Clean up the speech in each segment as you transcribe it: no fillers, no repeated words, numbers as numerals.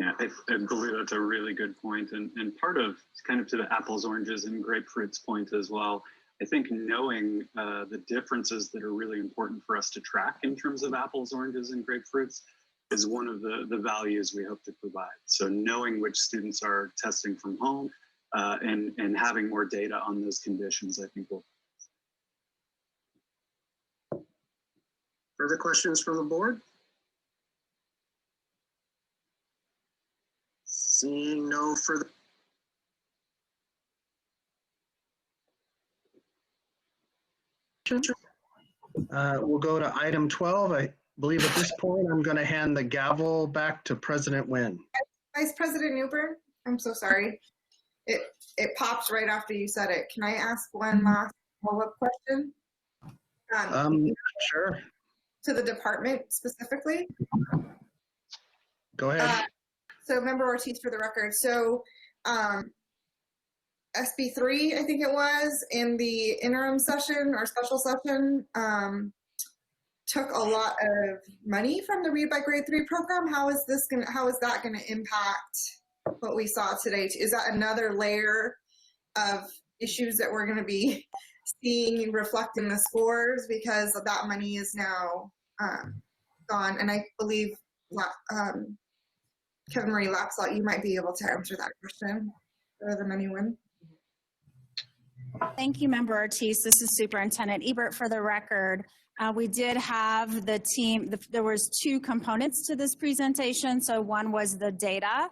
Yeah, I believe that's a really good point. And part of kind of to the apples, oranges, and grapefruits point as well. I think knowing the differences that are really important for us to track in terms of apples, oranges, and grapefruits is one of the values we hope to provide. So knowing which students are testing from home and having more data on those conditions, I think will. Further questions from the board? Seeing no further. We'll go to item 12. I believe at this point, I'm going to hand the gavel back to President Nguyen. Vice President Newbern, I'm so sorry. It pops right after you said it. Can I ask one last follow-up question? Sure. To the department specifically? Go ahead. So Member Ortiz, for the record. So SB3, I think it was, in the interim session or special session, took a lot of money from the Read by Grade 3 program. How is that gonna impact what we saw today? Is that another layer of issues that we're gonna be seeing reflecting the scores because that money is now gone? And I believe Kevin Marie Laxalt, you might be able to answer that question rather than anyone. Thank you, Member Ortiz. This is Superintendent Ebert. For the record, we did have the team, there was two components to this presentation. So one was the data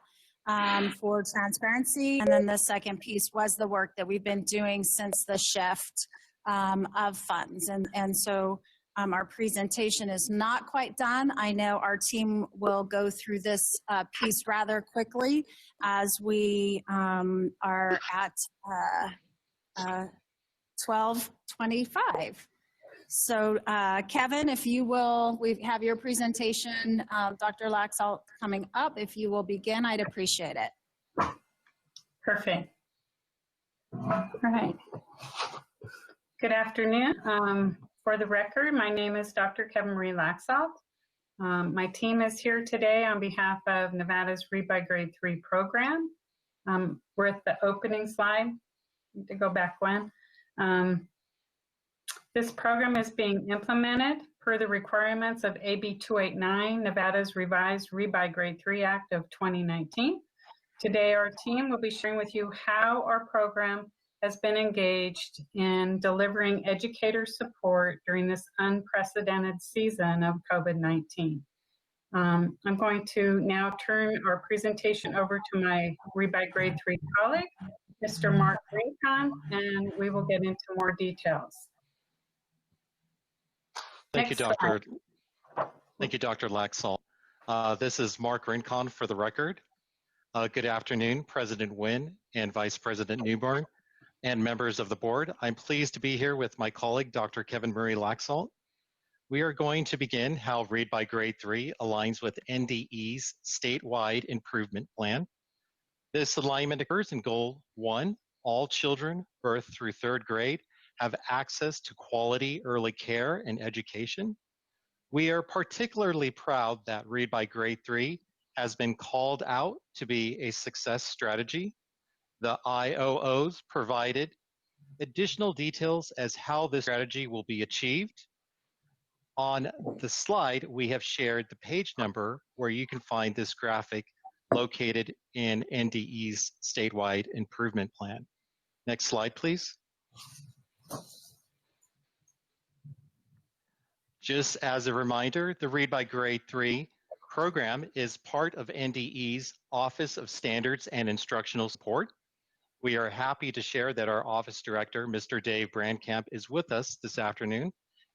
for transparency, and then the second piece was the work that we've been doing since the shift of funds. And so our presentation is not quite done. I know our team will go through this piece rather quickly as we are at 12:25. So Kevin, if you will, we have your presentation, Dr. Laxalt coming up. If you will begin, I'd appreciate it. Perfect. All right. Good afternoon. For the record, my name is Dr. Kevin Marie Laxalt. My team is here today on behalf of Nevada's Read by Grade 3 program. We're at the opening slide. To go back one. This program is being implemented per the requirements of AB 289, Nevada's revised Read by Grade 3 Act of 2019. Today, our team will be sharing with you how our program has been engaged in delivering educator support during this unprecedented season of COVID-19. I'm going to now turn our presentation over to my Read by Grade 3 colleague, Mr. Mark Rincon, and we will get into more details. Thank you, Dr. Laxalt. This is Mark Rincon for the record. Good afternoon, President Nguyen and Vice President Newbern and members of the board. I'm pleased to be here with my colleague, Dr. Kevin Marie Laxalt. We are going to begin how Read by Grade 3 aligns with NDE's statewide improvement plan. This alignment occurs in Goal 1, all children birth through 3rd grade have access to quality early care and education. We are particularly proud that Read by Grade 3 has been called out to be a success strategy. The IOOs provided additional details as how this strategy will be achieved. On the slide, we have shared the page number where you can find this graphic located in NDE's statewide improvement plan. Next slide, please. Just as a reminder, the Read by Grade 3 program is part of NDE's Office of Standards and Instructional Support. We are happy to share that our Office Director, Mr. Dave Brandkamp, is with us this afternoon,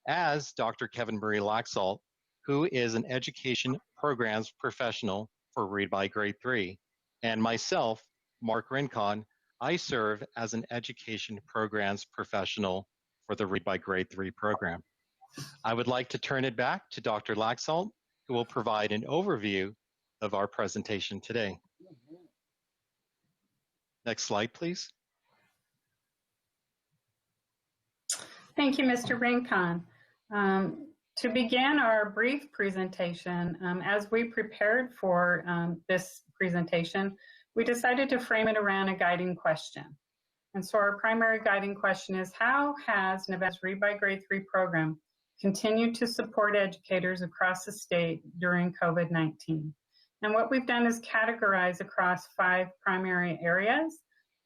as Dr. Kevin Marie Laxalt, who is an education programs professional for Read by Grade 3. And myself, Mark Rincon, I serve as an education programs professional for the Read by Grade 3 program. I would like to turn it back to Dr. Laxalt, who will provide an overview of our presentation today. Next slide, please. Thank you, Mr. Rincon. To begin our brief presentation, as we prepared for this presentation, we decided to frame it around a guiding question. And so our primary guiding question is, how has Nevada's Read by Grade 3 program continued to support educators across the state during COVID-19? And what we've done is categorize across 5 primary areas.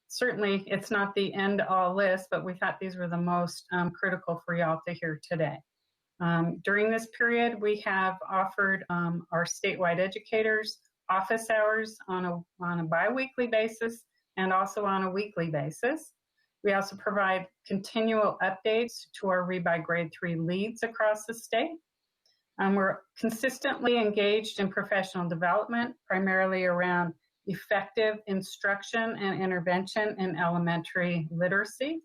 Certainly, it's not the end-all list, but we thought these were the most critical for y'all to hear today. During this period, we have offered our statewide educators office hours on a bi-weekly basis and also on a weekly basis. We also provide continual updates to our Read by Grade 3 leads across the state. We're consistently engaged in professional development, primarily around effective instruction and intervention in elementary literacy.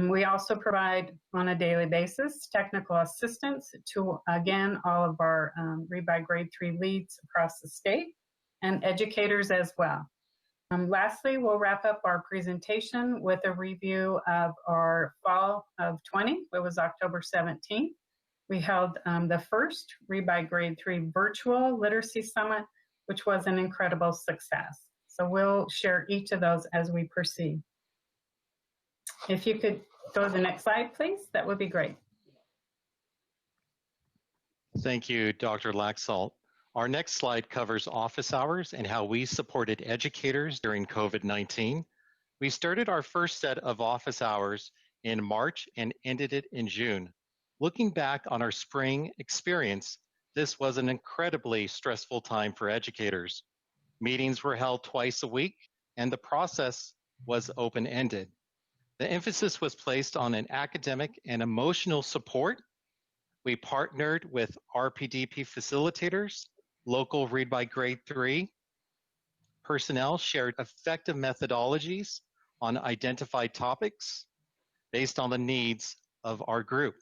We also provide on a daily basis technical assistance to, again, all of our Read by Grade 3 leads across the state and educators as well. Lastly, we'll wrap up our presentation with a review of our fall of 20. It was October 17th. We held the first Read by Grade 3 virtual literacy summit, which was an incredible success. So we'll share each of those as we proceed. If you could go to the next slide, please, that would be great. Thank you, Dr. Laxalt. Our next slide covers office hours and how we supported educators during COVID-19. We started our first set of office hours in March and ended it in June. Looking back on our spring experience, this was an incredibly stressful time for educators. Meetings were held twice a week, and the process was open-ended. The emphasis was placed on an academic and emotional support. We partnered with RPDP facilitators, local Read by Grade 3 personnel shared effective methodologies on identified topics based on the needs of our group.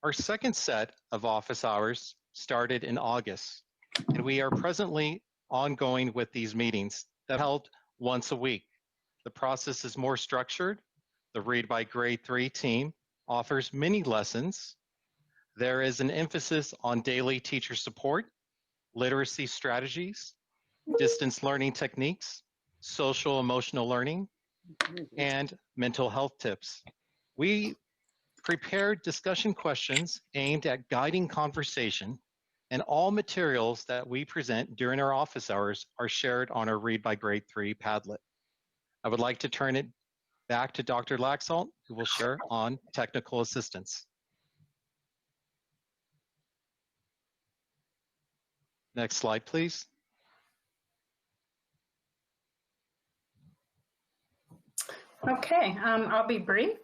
Our second set of office hours started in August, and we are presently ongoing with these meetings that held once a week. The process is more structured. The Read by Grade 3 team offers mini lessons. There is an emphasis on daily teacher support, literacy strategies, distance learning techniques, social emotional learning, and mental health tips. We prepared discussion questions aimed at guiding conversation, and all materials that we present during our office hours are shared on our Read by Grade 3 Padlet. I would like to turn it back to Dr. Laxalt, who will share on technical assistance. Next slide, please. Okay, I'll be brief.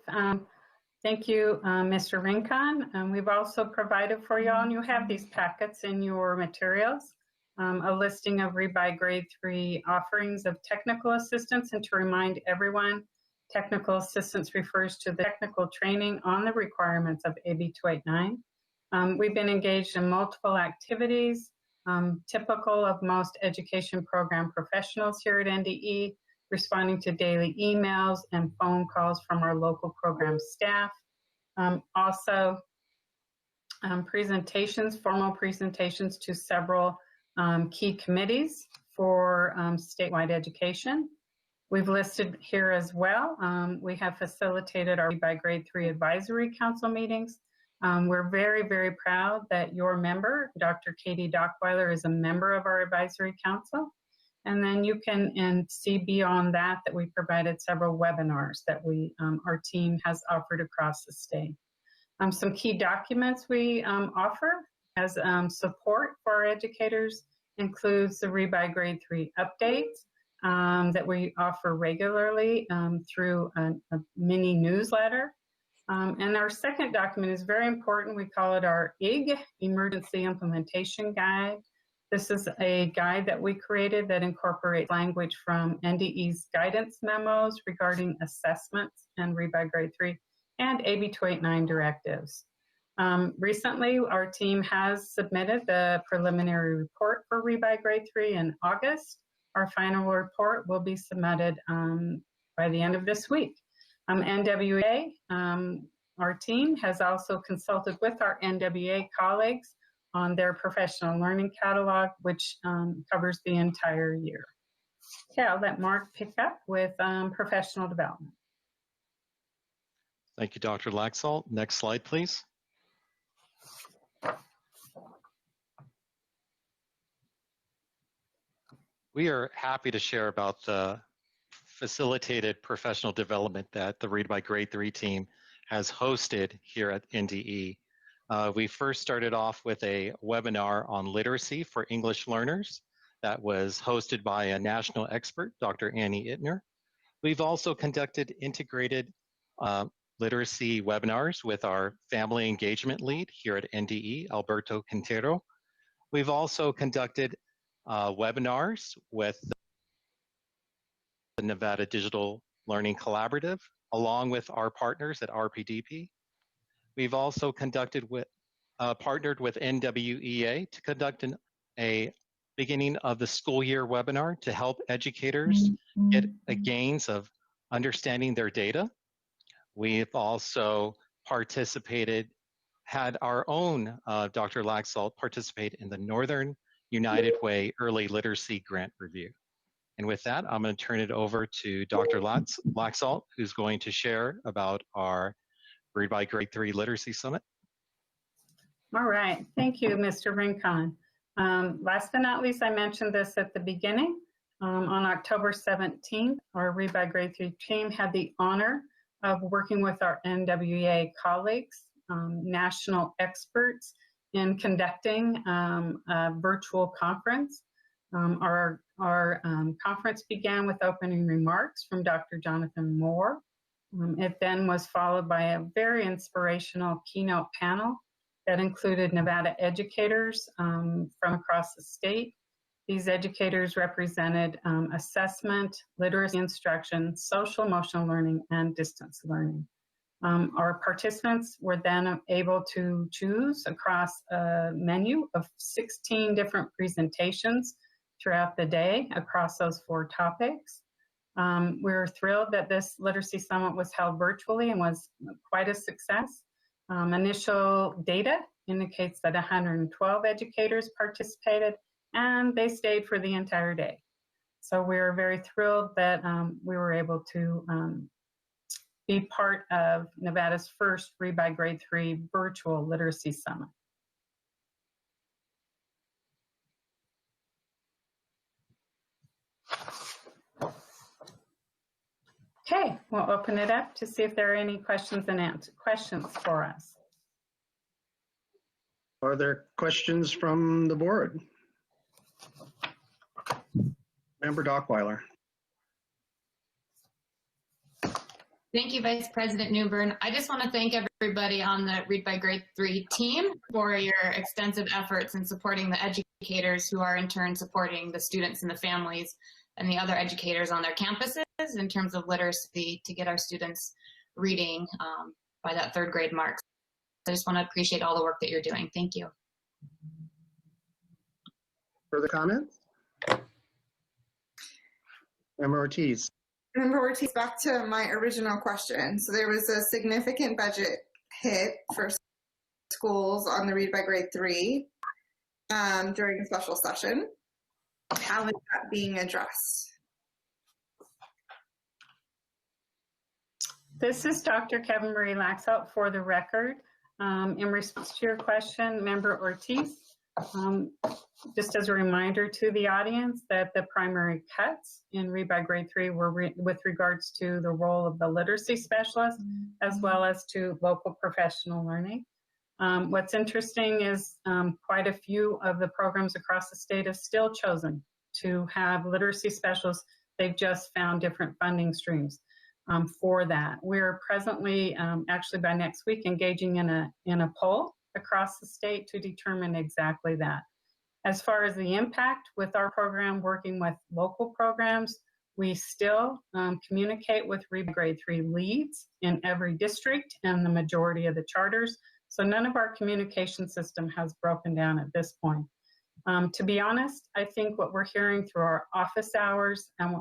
Thank you, Mr. Rincon. We've also provided for y'all, and you have these packets in your materials, a listing of Read by Grade 3 offerings of technical assistance. And to remind everyone, technical assistance refers to the technical training on the requirements of AB 289. We've been engaged in multiple activities, typical of most education program professionals here at NDE, responding to daily emails and phone calls from our local program staff. Also, presentations, formal presentations to several key committees for statewide education. We've listed here as well, we have facilitated our Read by Grade 3 Advisory Council meetings. We're very, very proud that your member, Dr. Katie Dockweiler, is a member of our Advisory Council. And then you can see beyond that we provided several webinars that our team has offered across the state. Some key documents we offer as support for our educators includes the Read by Grade 3 updates that we offer regularly through a mini newsletter. And our second document is very important. We call it our EIG, Emergency Implementation Guide. This is a guide that we created that incorporates language from NDE's guidance memos regarding assessments and Read by Grade 3 and AB 289 directives. Recently, our team has submitted the preliminary report for Read by Grade 3 in August. Our final report will be submitted by the end of this week. NWA Our team has also consulted with our NWA colleagues on their professional learning catalog, which covers the entire year. Okay, I'll let Mark pick up with professional development. Thank you, Dr. Laxalt. Next slide, please. We are happy to share about the facilitated professional development that the Read by Grade 3 team has hosted here at NDE. We first started off with a webinar on literacy for English learners that was hosted by a national expert, Dr. Annie Ittner. We've also conducted integrated literacy webinars with our family engagement lead here at NDE, Alberto Quintero. We've also conducted webinars with the Nevada Digital Learning Collaborative, along with our partners at RPDP. We've also partnered with NWEA to conduct a beginning of the school year webinar to help educators get a gains of understanding their data. We've also had our own Dr. Laxalt participate in the Northern United Way Early Literacy Grant Review. And with that, I'm going to turn it over to Dr. Laxalt, who's going to share about our Read by Grade 3 Literacy Summit. All right, thank you, Mr. Rincon. Last but not least, I mentioned this at the beginning. On October 17th, our Read by Grade 3 team had the honor of working with our NWEA colleagues, national experts, in conducting a virtual conference. Our conference began with opening remarks from Dr. Jonathan Moore. It then was followed by a very inspirational keynote panel that included Nevada educators from across the state. These educators represented assessment, literacy instruction, social emotional learning, and distance learning. Our participants were then able to choose across a menu of 16 different presentations throughout the day across those 4 topics. We're thrilled that this Literacy Summit was held virtually and was quite a success. Initial data indicates that 112 educators participated and they stayed for the entire day. So we're very thrilled that we were able to be part of Nevada's first Read by Grade 3 virtual literacy summit. Okay, we'll open it up to see if there are any questions for us. Are there questions from the board? Member Dockweiler. Thank you, Vice President Newbern. I just want to thank everybody on the Read by Grade 3 team for your extensive efforts in supporting the educators who are in turn supporting the students and the families and the other educators on their campuses in terms of literacy to get our students reading by that 3rd grade mark. I just want to appreciate all the work that you're doing. Thank you. Further comments? Member Ortiz. Member Ortiz, back to my original question. So there was a significant budget hit for schools on the Read by Grade 3 during the special session. How is that being addressed? This is Dr. Kevin Marie Laxalt for the record. In response to your question, Member Ortiz, just as a reminder to the audience that the primary cuts in Read by Grade 3 were with regards to the role of the literacy specialist as well as to local professional learning. What's interesting is quite a few of the programs across the state have still chosen to have literacy specialists. They've just found different funding streams for that. We're presently, actually by next week, engaging in a poll across the state to determine exactly that. As far as the impact with our program working with local programs, we still communicate with Read by Grade 3 leads in every district and the majority of the charters. So none of our communication system has broken down at this point. To be honest, I think what we're hearing through our office hours and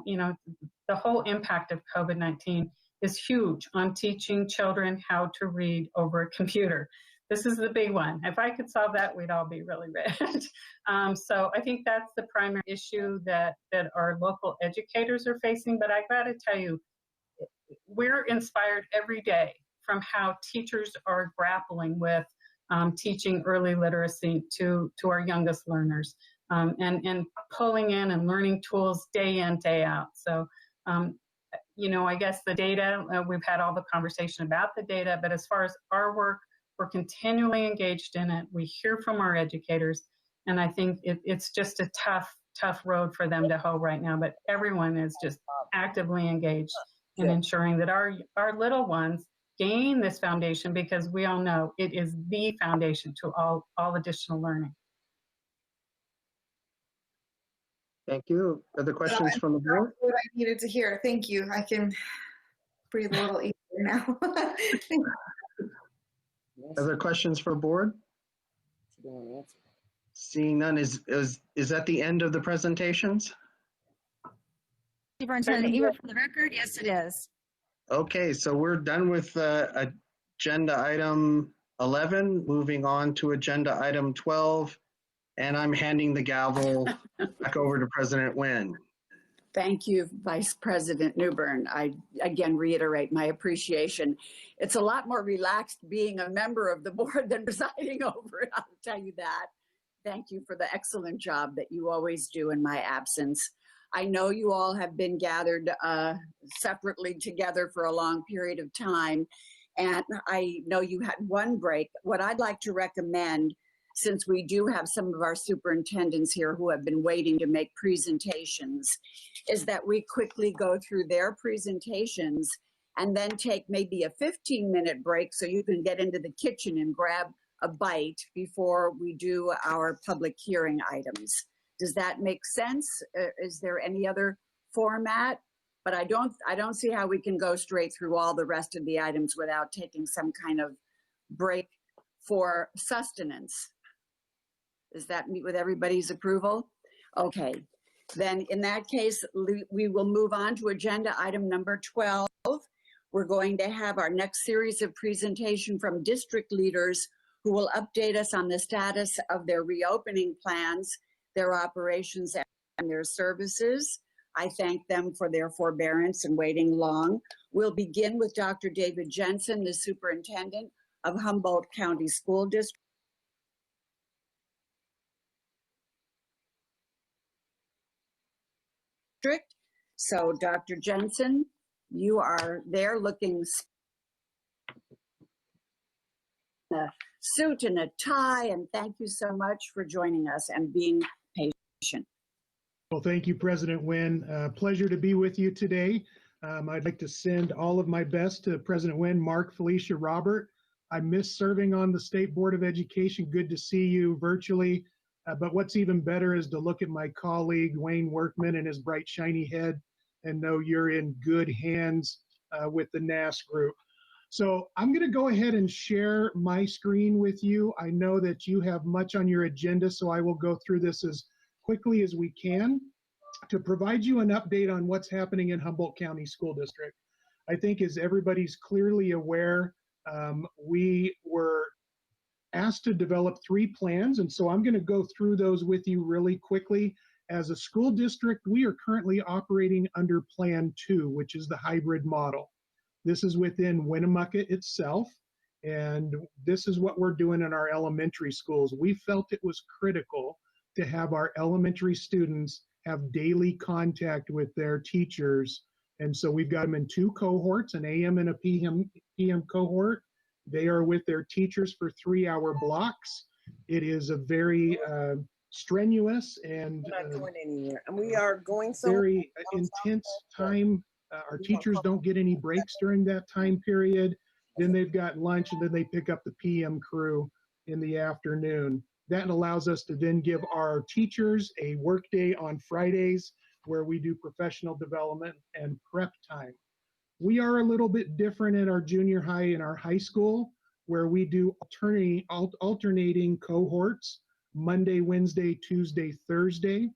the whole impact of COVID-19 is huge on teaching children how to read over a computer. This is the big one. If I could solve that, we'd all be really rich. So I think that's the primary issue that our local educators are facing. But I got to tell you, we're inspired every day from how teachers are grappling with teaching early literacy to our youngest learners, and pulling in and learning tools day in, day out. So, you know, I guess the data, we've had all the conversation about the data, but as far as our work, we're continually engaged in it. We hear from our educators, and I think it's just a tough road for them to hoe right now, but everyone is just actively engaged in ensuring that our little ones gain this foundation, because we all know it is the foundation to all additional learning. Thank you. Other questions from the board? That's what I needed to hear. Thank you. I can breathe a little easier now. Other questions for the board? Seeing none, is that the end of the presentations? Superintendent Ebert, for the record, yes, it is. Okay, so we're done with agenda item 11, moving on to agenda item 12, and I'm handing the gavel back over to President Nguyen. Thank you, Vice President Newbern. I again reiterate my appreciation. It's a lot more relaxed being a member of the board than presiding over it, I'll tell you that. Thank you for the excellent job that you always do in my absence. I know you all have been gathered separately together for a long period of time, and I know you had one break. What I'd like to recommend, since we do have some of our superintendents here who have been waiting to make presentations, is that we quickly go through their presentations and then take maybe a 15-minute break so you can get into the kitchen and grab a bite before we do our public hearing items. Does that make sense? Is there any other format? But I don't see how we can go straight through all the rest of the items without taking some kind of break for sustenance. Does that meet with everybody's approval? Okay, then in that case, we will move on to agenda item number 12. We're going to have our next series of presentation from district leaders who will update us on the status of their reopening plans, their operations, and their services. I thank them for their forbearance and waiting long. We'll begin with Dr. David Jensen, the superintendent of Humboldt County School District. So Dr. Jensen, you are there looking a suit and a tie, and thank you so much for joining us and being patient. Well, thank you, President Nguyen. Pleasure to be with you today. I'd like to send all of my best to President Nguyen, Mark, Felicia, Robert. I miss serving on the State Board of Education. Good to see you virtually. But what's even better is to look at my colleague, Wayne Workman, and his bright, shiny head and know you're in good hands with the NAS group. So I'm going to go ahead and share my screen with you. I know that you have much on your agenda, so I will go through this as quickly as we can to provide you an update on what's happening in Humboldt County School District. I think as everybody's clearly aware, we were asked to develop 3 plans, and so I'm going to go through those with you really quickly. As a school district, we are currently operating under Plan 2, which is the hybrid model. This is within Winnemucca itself, and this is what we're doing in our elementary schools. We felt it was critical to have our elementary students have daily contact with their teachers, and so we've got them in 2 cohorts, an AM and a PM cohort. They are with their teachers for 3-hour blocks. It is a very strenuous and we are going very intense time. Our teachers don't get any breaks during that time period. Then they've got lunch, and then they pick up the PM crew in the afternoon. That allows us to then give our teachers a work day on Fridays where we do professional development and prep time. We are a little bit different at our junior high and our high school, where we do alternating cohorts, Monday, Wednesday, Tuesday, Thursday.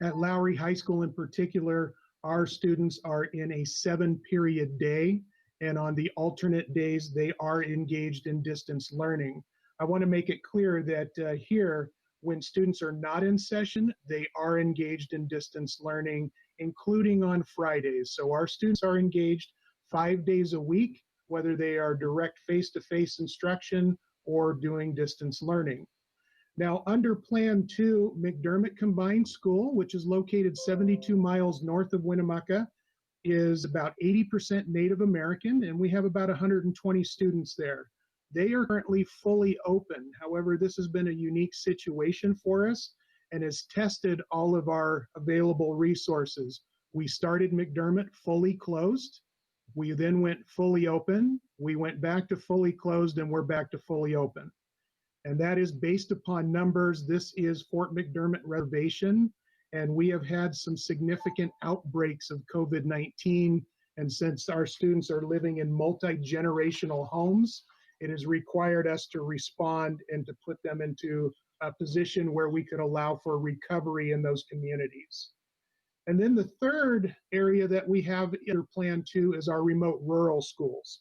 At Lowry High School in particular, our students are in a 7-period day, and on the alternate days, they are engaged in distance learning. I want to make it clear that here, when students are not in session, they are engaged in distance learning, including on Fridays. So our students are engaged 5 days a week, whether they are direct face-to-face instruction or doing distance learning. Now, under Plan 2, McDermott Combined School, which is located 72 miles north of Winnemucca, is about 80% Native American, and we have about 120 students there. They are currently fully open. However, this has been a unique situation for us and has tested all of our available resources. We started McDermott fully closed. We then went fully open. We went back to fully closed, and we're back to fully open. And that is based upon numbers. This is Fort McDermott Reservation, and we have had some significant outbreaks of COVID-19. And since our students are living in multi-generational homes, it has required us to respond and to put them into a position where we could allow for recovery in those communities. And then the third area that we have in Plan 2 is our remote rural schools.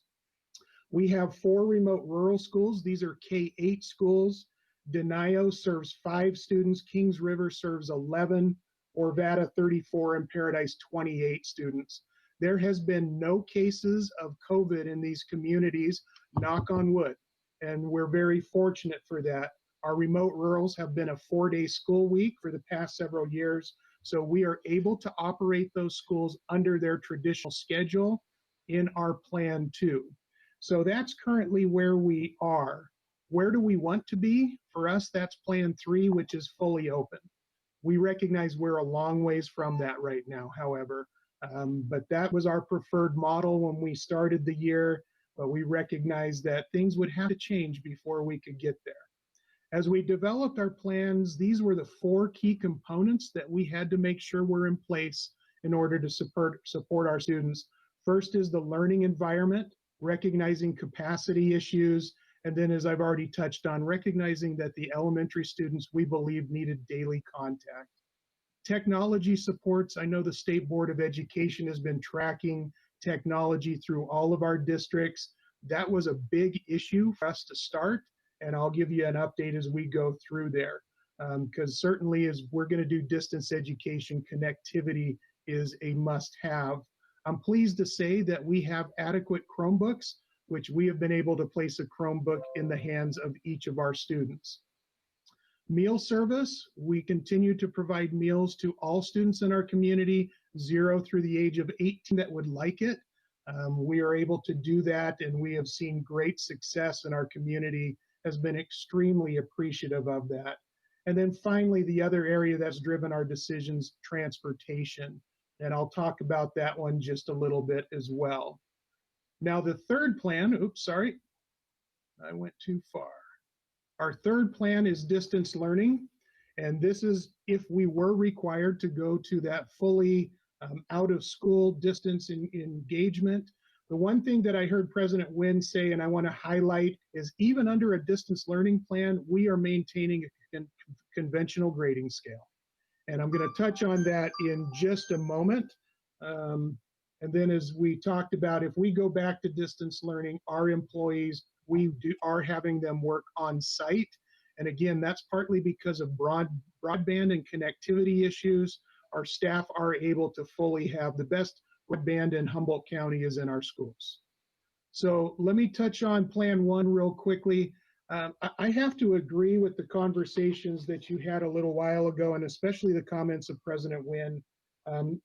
We have 4 remote rural schools. These are K-8 schools. Denio serves 5 students, Kings River serves 11, Orvada 34, and Paradise 28 students. There has been no cases of COVID in these communities, knock on wood, and we're very fortunate for that. Our remote rurals have been a 4-day school week for the past several years, so we are able to operate those schools under their traditional schedule in our Plan 2. So that's currently where we are. Where do we want to be? For us, that's Plan 3, which is fully open. We recognize we're a long ways from that right now, however, but that was our preferred model when we started the year, but we recognized that things would have to change before we could get there. As we developed our plans, these were the 4 key components that we had to make sure were in place in order to support our students. First is the learning environment, recognizing capacity issues, and then, as I've already touched on, recognizing that the elementary students we believe needed daily contact. Technology supports. I know the State Board of Education has been tracking technology through all of our districts. That was a big issue for us to start, and I'll give you an update as we go through there. Because certainly as we're going to do distance education, connectivity is a must-have. I'm pleased to say that we have adequate Chromebooks, which we have been able to place a Chromebook in the hands of each of our students. Meal service, we continue to provide meals to all students in our community, 0 through the age of 18 that would like it. We are able to do that, and we have seen great success in our community, has been extremely appreciative of that. And then finally, the other area that's driven our decisions, transportation. And I'll talk about that one just a little bit as well. Now the third plan, oops, sorry, I went too far. Our third plan is distance learning. And this is if we were required to go to that fully out of school distance engagement. The one thing that I heard President Wynn say, and I want to highlight, is even under a distance learning plan, we are maintaining a conventional grading scale. And I'm going to touch on that in just a moment. And then as we talked about, if we go back to distance learning, our employees, we are having them work on site. And again, that's partly because of broadband and connectivity issues. Our staff are able to fully have the best broadband in Humboldt County is in our schools. So let me touch on Plan 1 real quickly. I have to agree with the conversations that you had a little while ago, and especially the comments of President Wynn.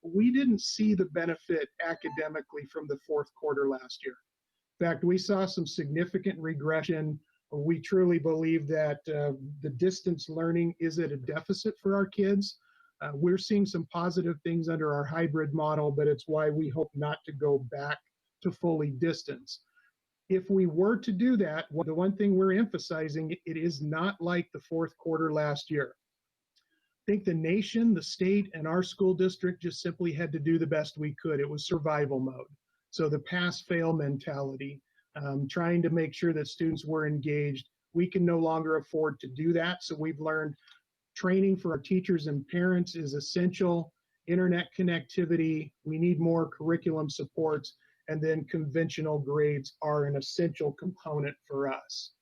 We didn't see the benefit academically from the 4th quarter last year. In fact, we saw some significant regression. We truly believe that the distance learning is at a deficit for our kids. We're seeing some positive things under our hybrid model, but it's why we hope not to go back to fully distance. If we were to do that, the one thing we're emphasizing, it is not like the 4th quarter last year. I think the nation, the state, and our school district just simply had to do the best we could. It was survival mode. So the pass-fail mentality, trying to make sure that students were engaged. We can no longer afford to do that. So we've learned training for our teachers and parents is essential. internet connectivity, we need more curriculum supports, and then conventional grades are an essential component for us.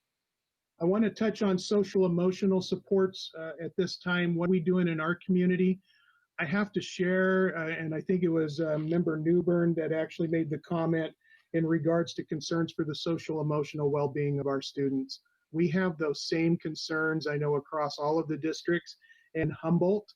I want to touch on social emotional supports at this time. What are we doing in our community? I have to share, and I think it was Member Newbern that actually made the comment in regards to concerns for the social emotional well-being of our students. We have those same concerns, I know, across all of the districts. In Humboldt,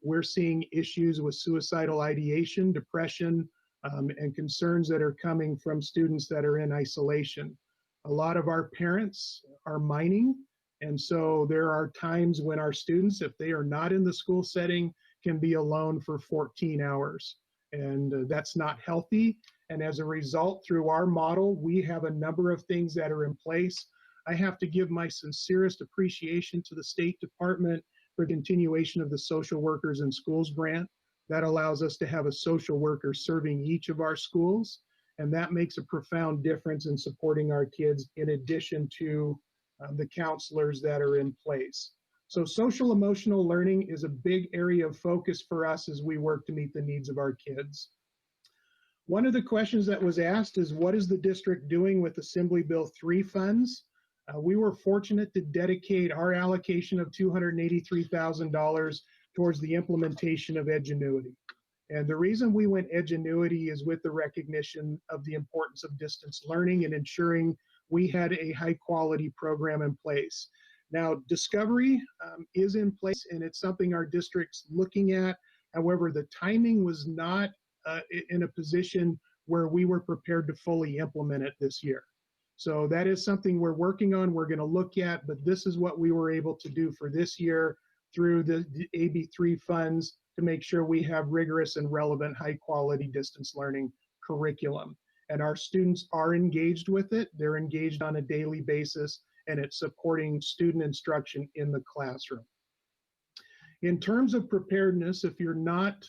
we're seeing issues with suicidal ideation, depression, and concerns that are coming from students that are in isolation. A lot of our parents are mining, and so there are times when our students, if they are not in the school setting, can be alone for 14 hours. And that's not healthy. And as a result, through our model, we have a number of things that are in place. I have to give my sincerest appreciation to the State Department for continuation of the Social Workers in Schools grant. That allows us to have a social worker serving each of our schools. And that makes a profound difference in supporting our kids in addition to the counselors that are in place. So social emotional learning is a big area of focus for us as we work to meet the needs of our kids. One of the questions that was asked is, what is the district doing with Assembly Bill 3 funds? We were fortunate to dedicate our allocation of $283,000 towards the implementation of Edgenuity. And the reason we went Edgenuity is with the recognition of the importance of distance learning and ensuring we had a high quality program in place. Now, Discovery is in place, and it's something our district's looking at. However, the timing was not in a position where we were prepared to fully implement it this year. So that is something we're working on, we're going to look at, but this is what we were able to do for this year through the AB3 funds to make sure we have rigorous and relevant high quality distance learning curriculum. And our students are engaged with it. They're engaged on a daily basis, and it's supporting student instruction in the classroom. In terms of preparedness, if you're not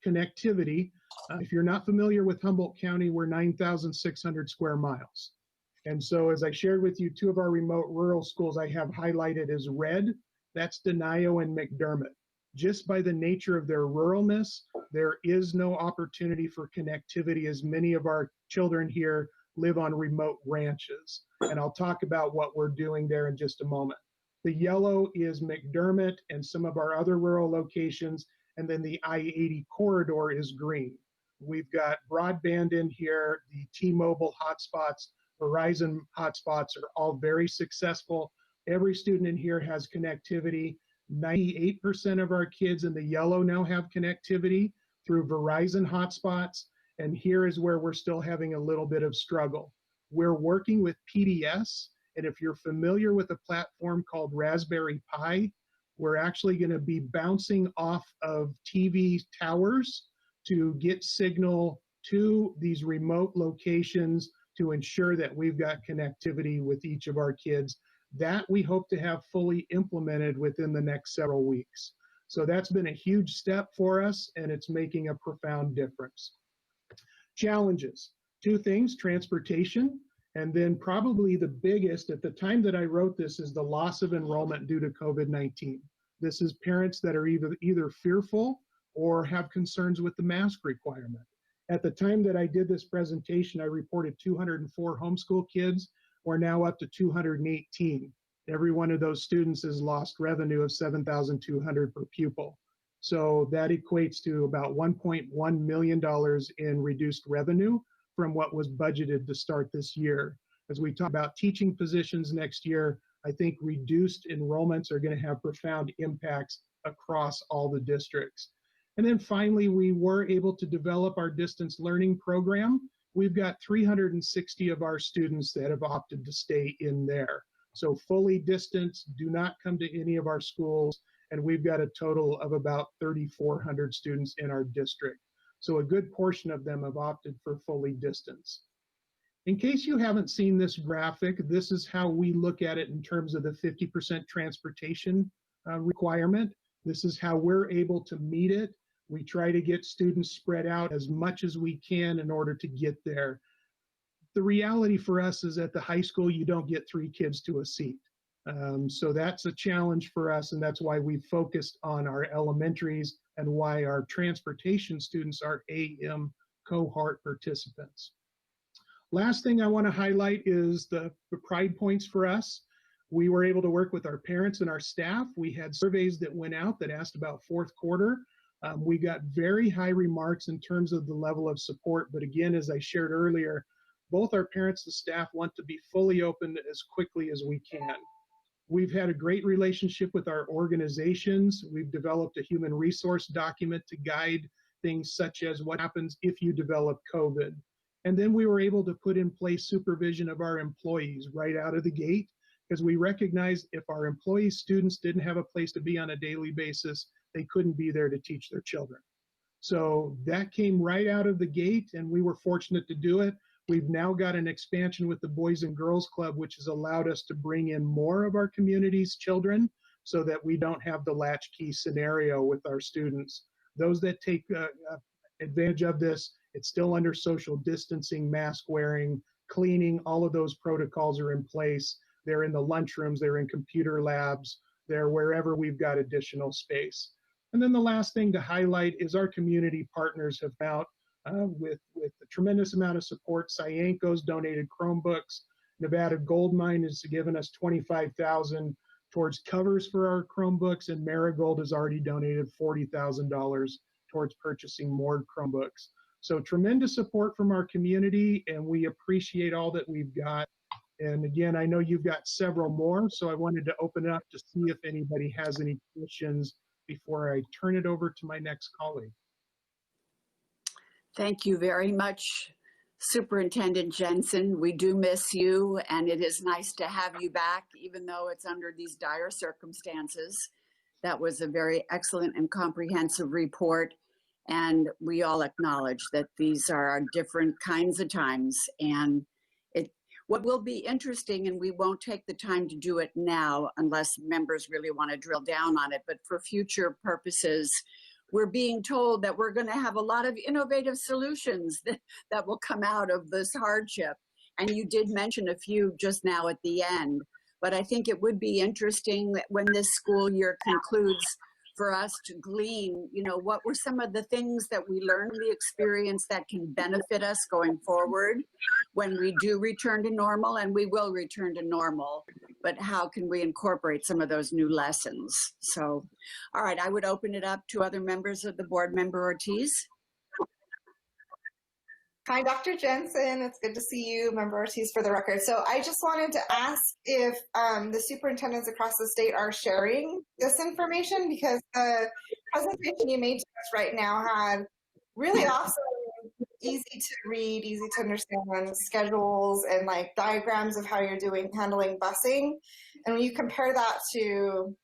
connectivity, if you're not familiar with Humboldt County, we're 9,600 square miles. And so as I shared with you, two of our remote rural schools I have highlighted as red, that's Denayo and McDermott. Just by the nature of their ruralness, there is no opportunity for connectivity, as many of our children here live on remote ranches. And I'll talk about what we're doing there in just a moment. The yellow is McDermott and some of our other rural locations, and then the I-80 corridor is green. We've got broadband in here, the T-Mobile hotspots, Verizon hotspots are all very successful. Every student in here has connectivity. 98% of our kids in the yellow now have connectivity through Verizon hotspots, and here is where we're still having a little bit of struggle. We're working with PDS, and if you're familiar with a platform called Raspberry Pi, we're actually going to be bouncing off of TV towers to get signal to these remote locations to ensure that we've got connectivity with each of our kids. That we hope to have fully implemented within the next several weeks. So that's been a huge step for us, and it's making a profound difference. Challenges, two things, transportation, and then probably the biggest at the time that I wrote this is the loss of enrollment due to COVID-19. This is parents that are either fearful or have concerns with the mask requirement. At the time that I did this presentation, I reported 204 homeschool kids. We're now up to 218. Every one of those students has lost revenue of $7,200 per pupil. So that equates to about $1.1 million in reduced revenue from what was budgeted to start this year. As we talk about teaching positions next year, I think reduced enrollments are going to have profound impacts across all the districts. And then finally, we were able to develop our distance learning program. We've got 360 of our students that have opted to stay in there. So fully distanced, do not come to any of our schools, and we've got a total of about 3,400 students in our district. So a good portion of them have opted for fully distance. In case you haven't seen this graphic, this is how we look at it in terms of the 50% transportation requirement. This is how we're able to meet it. We try to get students spread out as much as we can in order to get there. The reality for us is at the high school, you don't get 3 kids to a seat. So that's a challenge for us, and that's why we focused on our elementaries and why our transportation students are AM cohort participants. Last thing I want to highlight is the pride points for us. We were able to work with our parents and our staff. We had surveys that went out that asked about fourth quarter. We got very high remarks in terms of the level of support. But again, as I shared earlier, both our parents and staff want to be fully open as quickly as we can. We've had a great relationship with our organizations. We've developed a human resource document to guide things such as what happens if you develop COVID. And then we were able to put in place supervision of our employees right out of the gate, because we recognized if our employees, students didn't have a place to be on a daily basis, they couldn't be there to teach their children. So that came right out of the gate, and we were fortunate to do it. We've now got an expansion with the Boys and Girls Club, which has allowed us to bring in more of our community's children so that we don't have the latchkey scenario with our students. Those that take advantage of this, it's still under social distancing, mask wearing, cleaning, all of those protocols are in place. They're in the lunchrooms, they're in computer labs, they're wherever we've got additional space. And then the last thing to highlight is our community partners have out with a tremendous amount of support. Cyanco's donated Chromebooks. Nevada Goldmine has given us $25,000 towards covers for our Chromebooks, and Marigold has already donated $40,000 towards purchasing more Chromebooks. So tremendous support from our community, and we appreciate all that we've got. And again, I know you've got several more, so I wanted to open it up to see if anybody has any questions before I turn it over to my next colleague. Thank you very much, Superintendent Jensen. We do miss you, and it is nice to have you back, even though it's under these dire circumstances. That was a very excellent and comprehensive report, and we all acknowledge that these are different kinds of times. And what will be interesting, and we won't take the time to do it now unless members really want to drill down on it, but for future purposes, we're being told that we're going to have a lot of innovative solutions that will come out of this hardship. And you did mention a few just now at the end, but I think it would be interesting that when this school year concludes for us to glean, what were some of the things that we learned in the experience that can benefit us going forward when we do return to normal, and we will return to normal, but how can we incorporate some of those new lessons? So, all right, I would open it up to other members of the board. Member Ortiz. Hi, Dr. Jensen. It's good to see you, Member Ortiz, for the record. So I just wanted to ask if the superintendents across the state are sharing this information, because the presentation you made to us right now had really awesome, easy to read, easy to understand schedules and like diagrams of how you're handling busing. And when you compare that to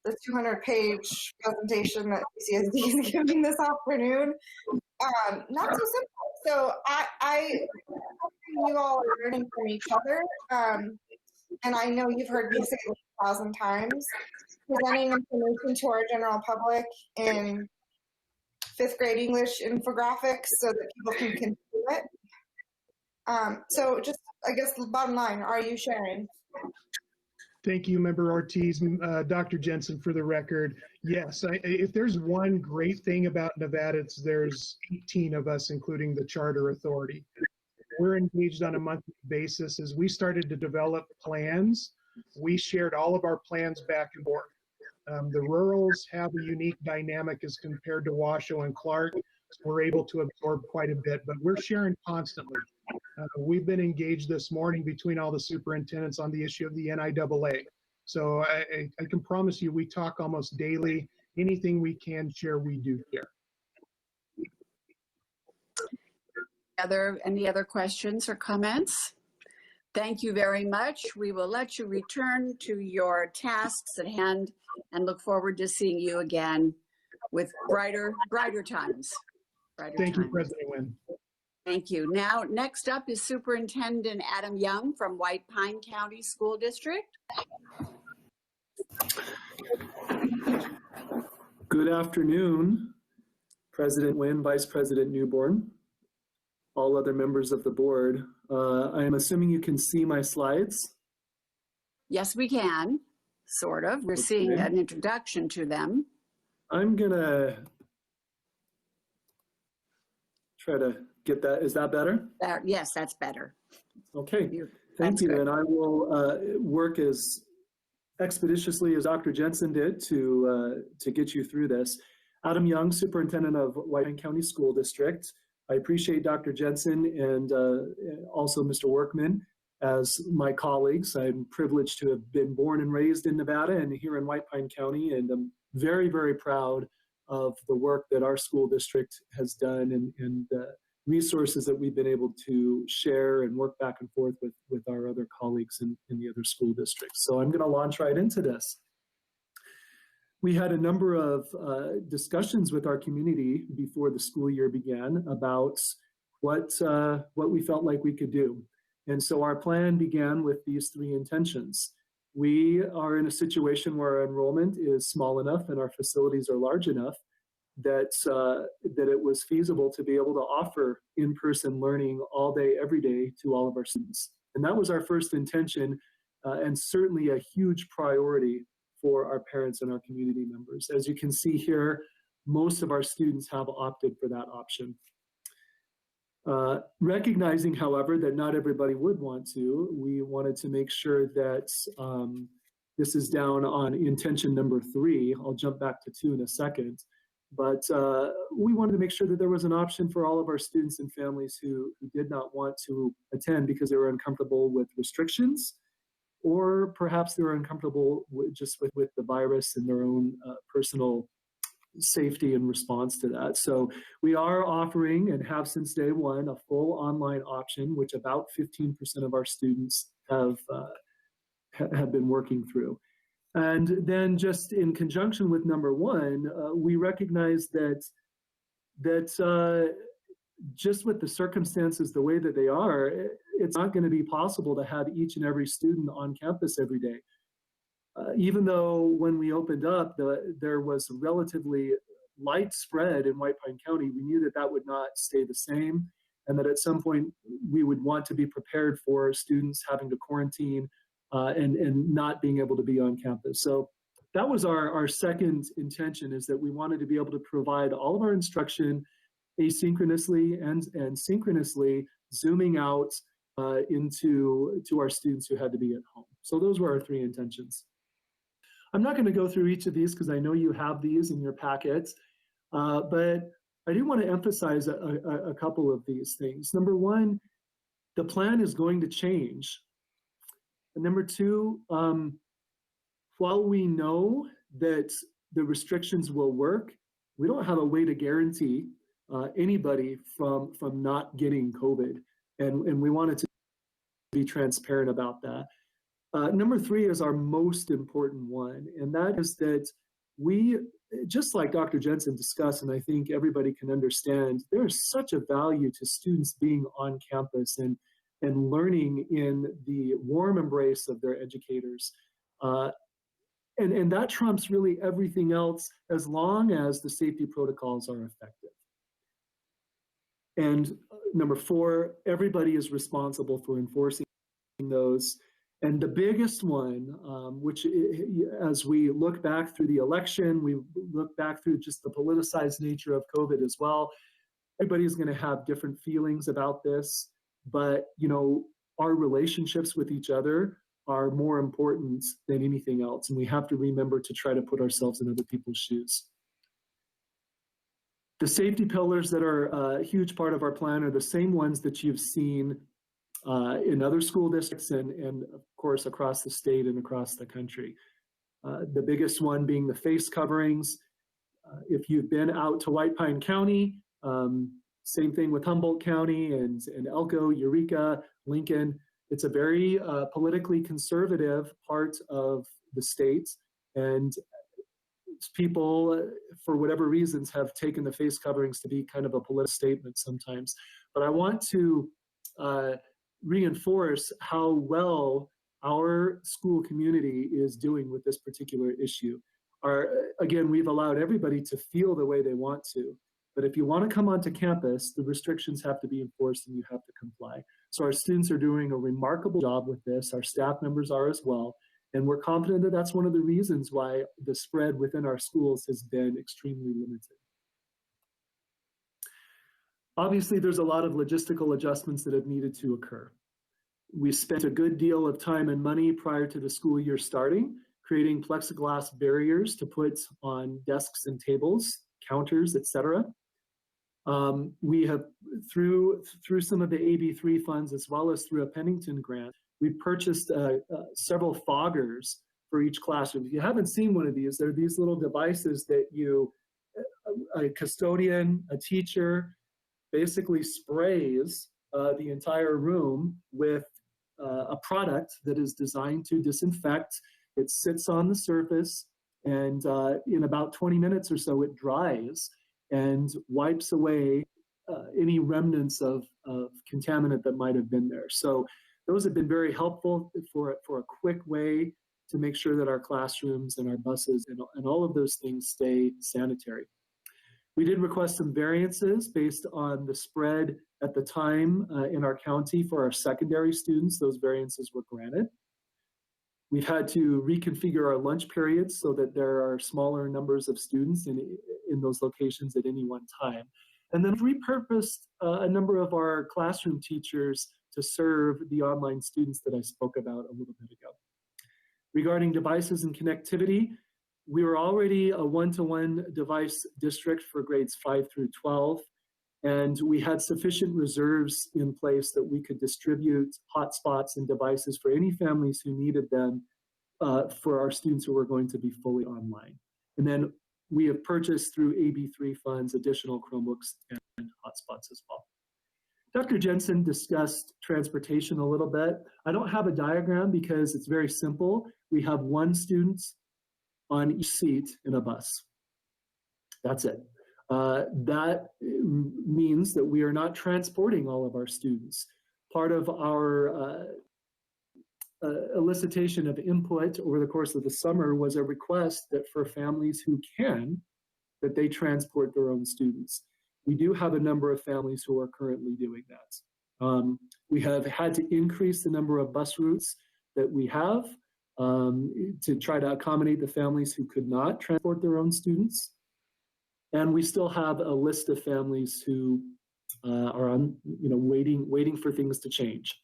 the 200-page presentation that PCSD is giving this afternoon, not so simple. So you all are learning from each other. And I know you've heard me say it 1,000 times, presenting information to our general public in 5th grade English infographics so that people can consume it. So just, I guess, the bottom line, are you sharing? Thank you, Member Ortiz. Dr. Jensen, for the record, yes, if there's one great thing about Nevada, there's 18 of us, including the Charter Authority. We're engaged on a monthly basis. As we started to develop plans, we shared all of our plans back and forth. The rurals have a unique dynamic as compared to Washoe and Clark. So we're able to absorb quite a bit, but we're sharing constantly. We've been engaged this morning between all the superintendents on the issue of the NIAA. So I can promise you, we talk almost daily. Anything we can share, we do share. Any other questions or comments? Thank you very much. We will let you return to your tasks at hand and look forward to seeing you again with brighter times. Thank you, President Wynn. Thank you. Now, next up is Superintendent Adam Young from White Pine County School District. Good afternoon, President Wynn, Vice President Newborn, all other members of the board. I am assuming you can see my slides. Yes, we can, sort of. We're seeing Okay. an introduction to them. I'm gonna try to get that. Is that better? Yes, that's better. Okay, You- thank that's you. good. And I will work as expeditiously as Dr. Jensen did to get you through this. Adam Young, Superintendent of White Pine County School District. I appreciate Dr. Jensen and also Mr. Workman as my colleagues. I'm privileged to have been born and raised in Nevada and here in White Pine County, and I'm very, very proud of the work that our school district has done and resources that we've been able to share and work back and forth with our other colleagues in the other school districts. So I'm going to launch right into this. We had a number of discussions with our community before the school year began about what we felt like we could do. And so our plan began with these three intentions. We are in a situation where our enrollment is small enough and our facilities are large enough that it was feasible to be able to offer in-person learning all day, every day to all of our students. And that was our first intention, and certainly a huge priority for our parents and our community members. As you can see here, most of our students have opted for that option. Recognizing, however, that not everybody would want to, we wanted to make sure that this is down on intention number 3. I'll jump back to 2 in a second. But we wanted to make sure that there was an option for all of our students and families who did not want to attend because they were uncomfortable with restrictions, or perhaps they were uncomfortable with the virus and their own personal safety in response to that. So we are offering, and have since day one, a full online option, which about 15% of our students have been working through. And then just in conjunction with number 1, we recognize that just with the circumstances the way that they are, it's not going to be possible to have each and every student on campus every day. Even though when we opened up, there was relatively light spread in White Pine County, we knew that that would not stay the same, and that at some point we would want to be prepared for students having to quarantine and not being able to be on campus. So that was our second intention, is that we wanted to be able to provide all of our instruction asynchronously and synchronously, zooming out to our students who had to be at home. So those were our 3 intentions. I'm not going to go through each of these because I know you have these in your packets, but I do want to emphasize a couple of these things. Number 1, the plan is going to change. And number 2, while we know that the restrictions will work, we don't have a way to guarantee anybody from not getting COVID. And we wanted to be transparent about that. Number 3 is our most important one, and that is that we, just like Dr. Jensen discussed, and I think everybody can understand, there's such a value to students being on campus and learning in the warm embrace of their educators. And that trumps really everything else, as long as the safety protocols are effective. And number 4, everybody is responsible for enforcing those. And the biggest one, which as we look back through the election, we look back through just the politicized nature of COVID as well, everybody's going to have different feelings about this, but our relationships with each other are more important than anything else, and we have to remember to try to put ourselves in other people's shoes. The safety pillars that are a huge part of our plan are the same ones that you've seen in other school districts and of course across the state and across the country. The biggest one being the face coverings. If you've been out to White Pine County, same thing with Humboldt County and Elko, Eureka, Lincoln. It's a very politically conservative part of the state, and people, for whatever reasons, have taken the face coverings to be kind of a political statement sometimes. But I want to reinforce how well our school community is doing with this particular issue. Again, we've allowed everybody to feel the way they want to, but if you want to come onto campus, the restrictions have to be enforced and you have to comply. So our students are doing a remarkable job with this. Our staff members are as well. And we're confident that that's one of the reasons why the spread within our schools has been extremely limited. Obviously, there's a lot of logistical adjustments that have needed to occur. We spent a good deal of time and money prior to the school year starting, creating plexiglass barriers to put on desks and tables, counters, etc. We have, through some of the AB3 funds, as well as through a Pennington grant, we purchased several foggers for each classroom. If you haven't seen one of these, they're these little devices that a custodian, a teacher, basically sprays the entire room with a product that is designed to disinfect. It sits on the surface, and in about 20 minutes or so, it dries and wipes away any remnants of contaminant that might have been there. So those have been very helpful for a quick way to make sure that our classrooms and our buses and all of those things stay sanitary. We did request some variances based on the spread at the time in our county for our secondary students. Those variances were granted. We've had to reconfigure our lunch periods so that there are smaller numbers of students in those locations at any one time. And then repurposed a number of our classroom teachers to serve the online students that I spoke about a little bit ago. Regarding devices and connectivity, we were already a one-to-one device district for grades 5 through 12, and we had sufficient reserves in place that we could distribute hotspots and devices for any families who needed them for our students who were going to be fully online. And then we have purchased through AB3 funds additional Chromebooks and hotspots as well. Dr. Jensen discussed transportation a little bit. I don't have a diagram because it's very simple. We have one student on each seat in a bus. That's it. That means that we are not transporting all of our students. Part of our elicitation of input over the course of the summer was a request that for families who can, that they transport their own students. We do have a number of families who are currently doing that. We have had to increase the number of bus routes that we have to try to accommodate the families who could not transport their own students. And we still have a list of families who are on, waiting for things to change.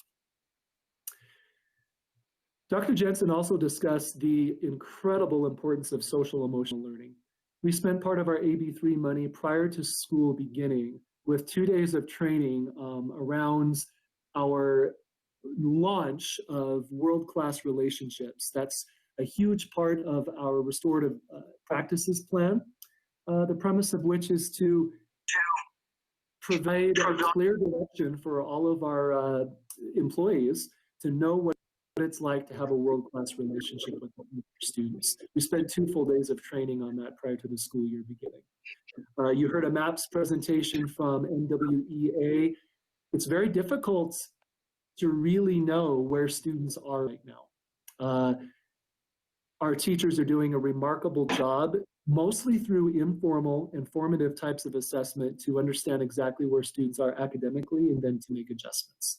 Dr. Jensen also discussed the incredible importance of social emotional learning. We spent part of our AB3 money prior to school beginning with 2 days of training around our launch of world-class relationships. That's a huge part of our restorative practices plan, the premise of which is to provide a clear direction for all of our employees to know what it's like to have a world-class relationship with students. We spent 2 full days of training on that prior to the school year beginning. You heard a MAPS presentation from NWEA. It's very difficult to really know where students are right now. Our teachers are doing a remarkable job, mostly through informal and formative types of assessment to understand exactly where students are academically and then to make adjustments.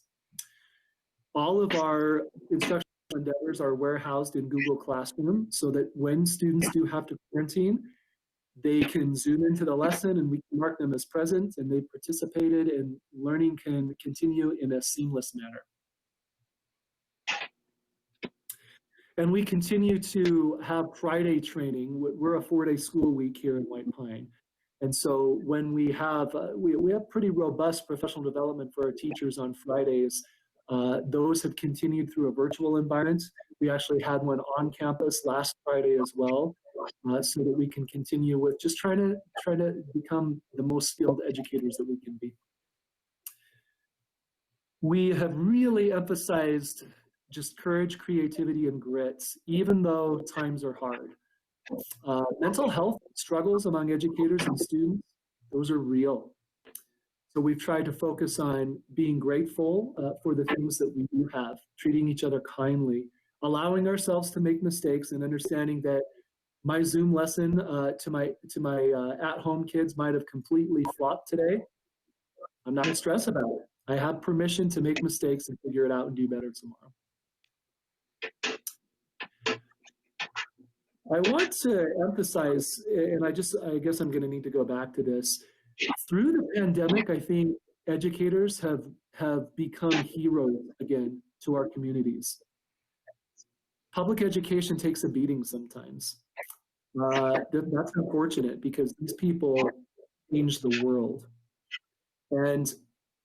All of our instructional endeavors are warehoused in Google Classroom so that when students do have to quarantine, they can zoom into the lesson and we can mark them as present and they participated and learning can continue in a seamless manner. And we continue to have Friday training. We're a 4-day school week here in White Pine. And so when we have pretty robust professional development for our teachers on Fridays. Those have continued through a virtual environment. We actually had one on campus last Friday as well, so that we can continue with just trying to become the most skilled educators that we can be. We have really emphasized just courage, creativity, and grit, even though times are hard. Mental health struggles among educators and students, those are real. So we've tried to focus on being grateful for the things that we do have, treating each other kindly, allowing ourselves to make mistakes and understanding that my Zoom lesson to my at-home kids might have completely flopped today. I'm not going to stress about it. I have permission to make mistakes and figure it out and do better tomorrow. I want to emphasize, and I guess I'm going to need to go back to this. Through the pandemic, I think educators have become heroes again to our communities. Public education takes a beating sometimes. That's unfortunate because these people change the world. And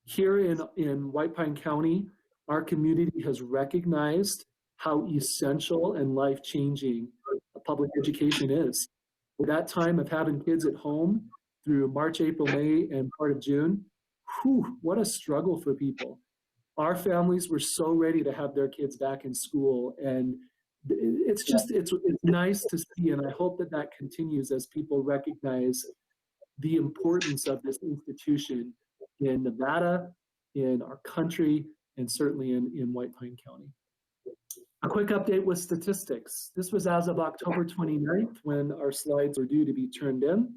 here in White Pine County, our community has recognized how essential and life-changing public education is. At that time of having kids at home through March, April, May, and part of June, whew, what a struggle for people. Our families were so ready to have their kids back in school, and it's nice to see, and I hope that continues as people recognize the importance of this institution in Nevada, in our country, and certainly in White Pine County. A quick update with statistics. This was as of October 29th when our slides were due to be turned in.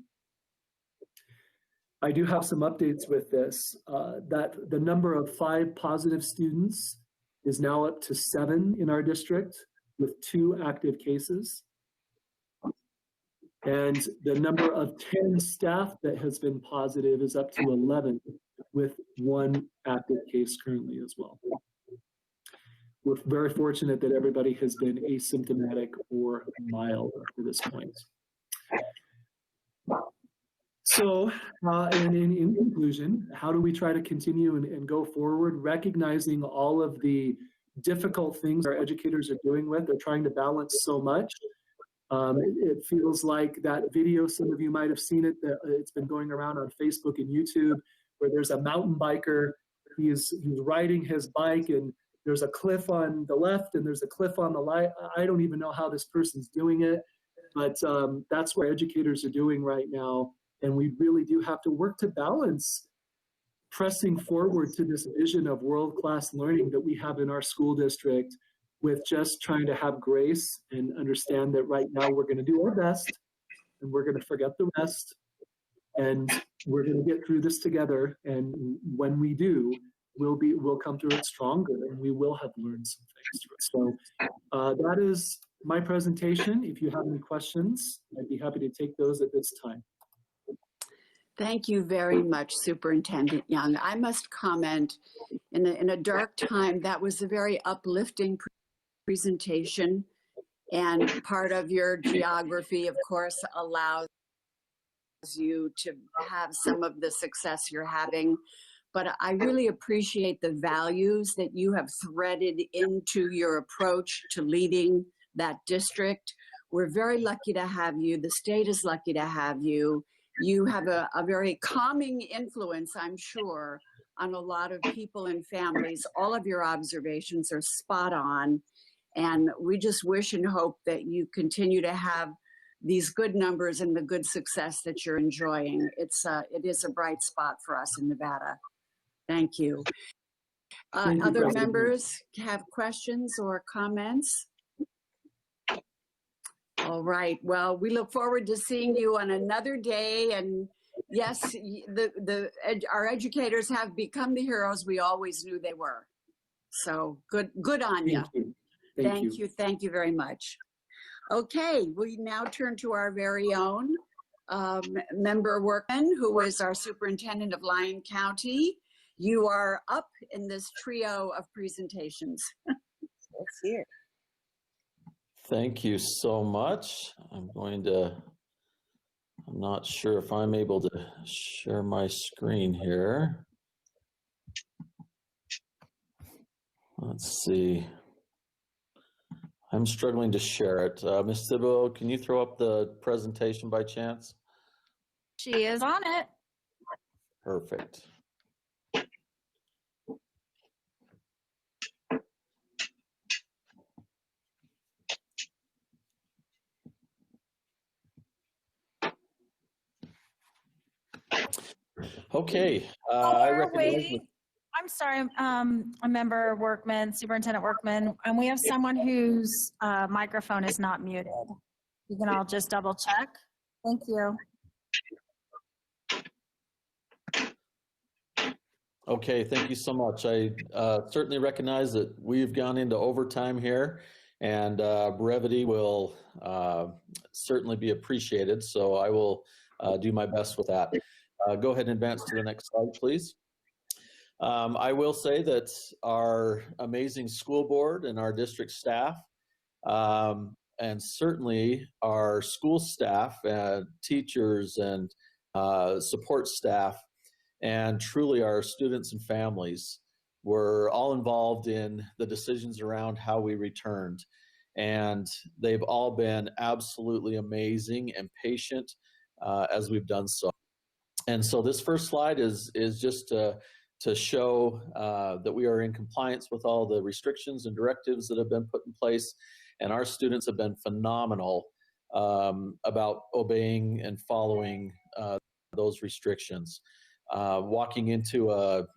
I do have some updates with this, that the number of 5 positive students is now up to 7 in our district with 2 active cases. And the number of 10 staff that has been positive is up to 11 with 1 active case currently as well. We're very fortunate that everybody has been asymptomatic or mild to this point. So, and in conclusion, how do we try to continue and go forward, recognizing all of the difficult things our educators are doing with? They're trying to balance so much. It feels like that video, some of you might have seen it, it's been going around on Facebook and YouTube, where there's a mountain biker, he's riding his bike, and there's a cliff on the left and there's a cliff on the right. I don't even know how this person's doing it, but that's what educators are doing right now. And we really do have to work to balance pressing forward to this vision of world-class learning that we have in our school district with just trying to have grace and understand that right now we're going to do our best and we're going to forget the rest and we're going to get through this together. And when we do, we'll come through it stronger and we will have learned some things through it. So that is my presentation. If you have any questions, I'd be happy to take those at this time. Thank you very much, Superintendent Young. I must comment, in a dark time, that was a very uplifting presentation, and part of your geography, of course, allows you to have some of the success you're having. But I really appreciate the values that you have threaded into your approach to leading that district. We're very lucky to have you. The state is lucky to have you. You have a very calming influence, I'm sure, on a lot of people and families. All of your observations are spot on. And we just wish and hope that you continue to have these good numbers and the good success that you're enjoying. It is a bright spot for us in Nevada. Thank you. Other members have questions or comments? All right. Well, we look forward to seeing you on another day. And yes, our educators have become the heroes we always knew they were. So good on you. Thank you. Thank you very much. Okay, we now turn to our very own member Workman, who is our superintendent of Lyon County. You are up in this trio of presentations. Let's hear. Thank you so much. I'm not sure if I'm able to share my screen here. Let's see. I'm struggling to share it. Ms. Thibault, can you throw up the presentation by chance? She is on it. Perfect. Okay. I'm sorry, a member Workman, Superintendent Workman, and we have someone whose microphone is not muted. You can all just double check. Thank you. Okay, thank you so much. I certainly recognize that we've gone into overtime here, and brevity will certainly be appreciated. So I will do my best with that. Go ahead and advance to the next slide, please. I will say that our amazing school board and our district staff, and certainly our school staff, teachers and support staff, and truly our students and families were all involved in the decisions around how we returned. And they've all been absolutely amazing and patient as we've done so. And so this first slide is just to show that we are in compliance with all the restrictions and directives that have been put in place. And our students have been phenomenal about obeying and following those restrictions. Walking into a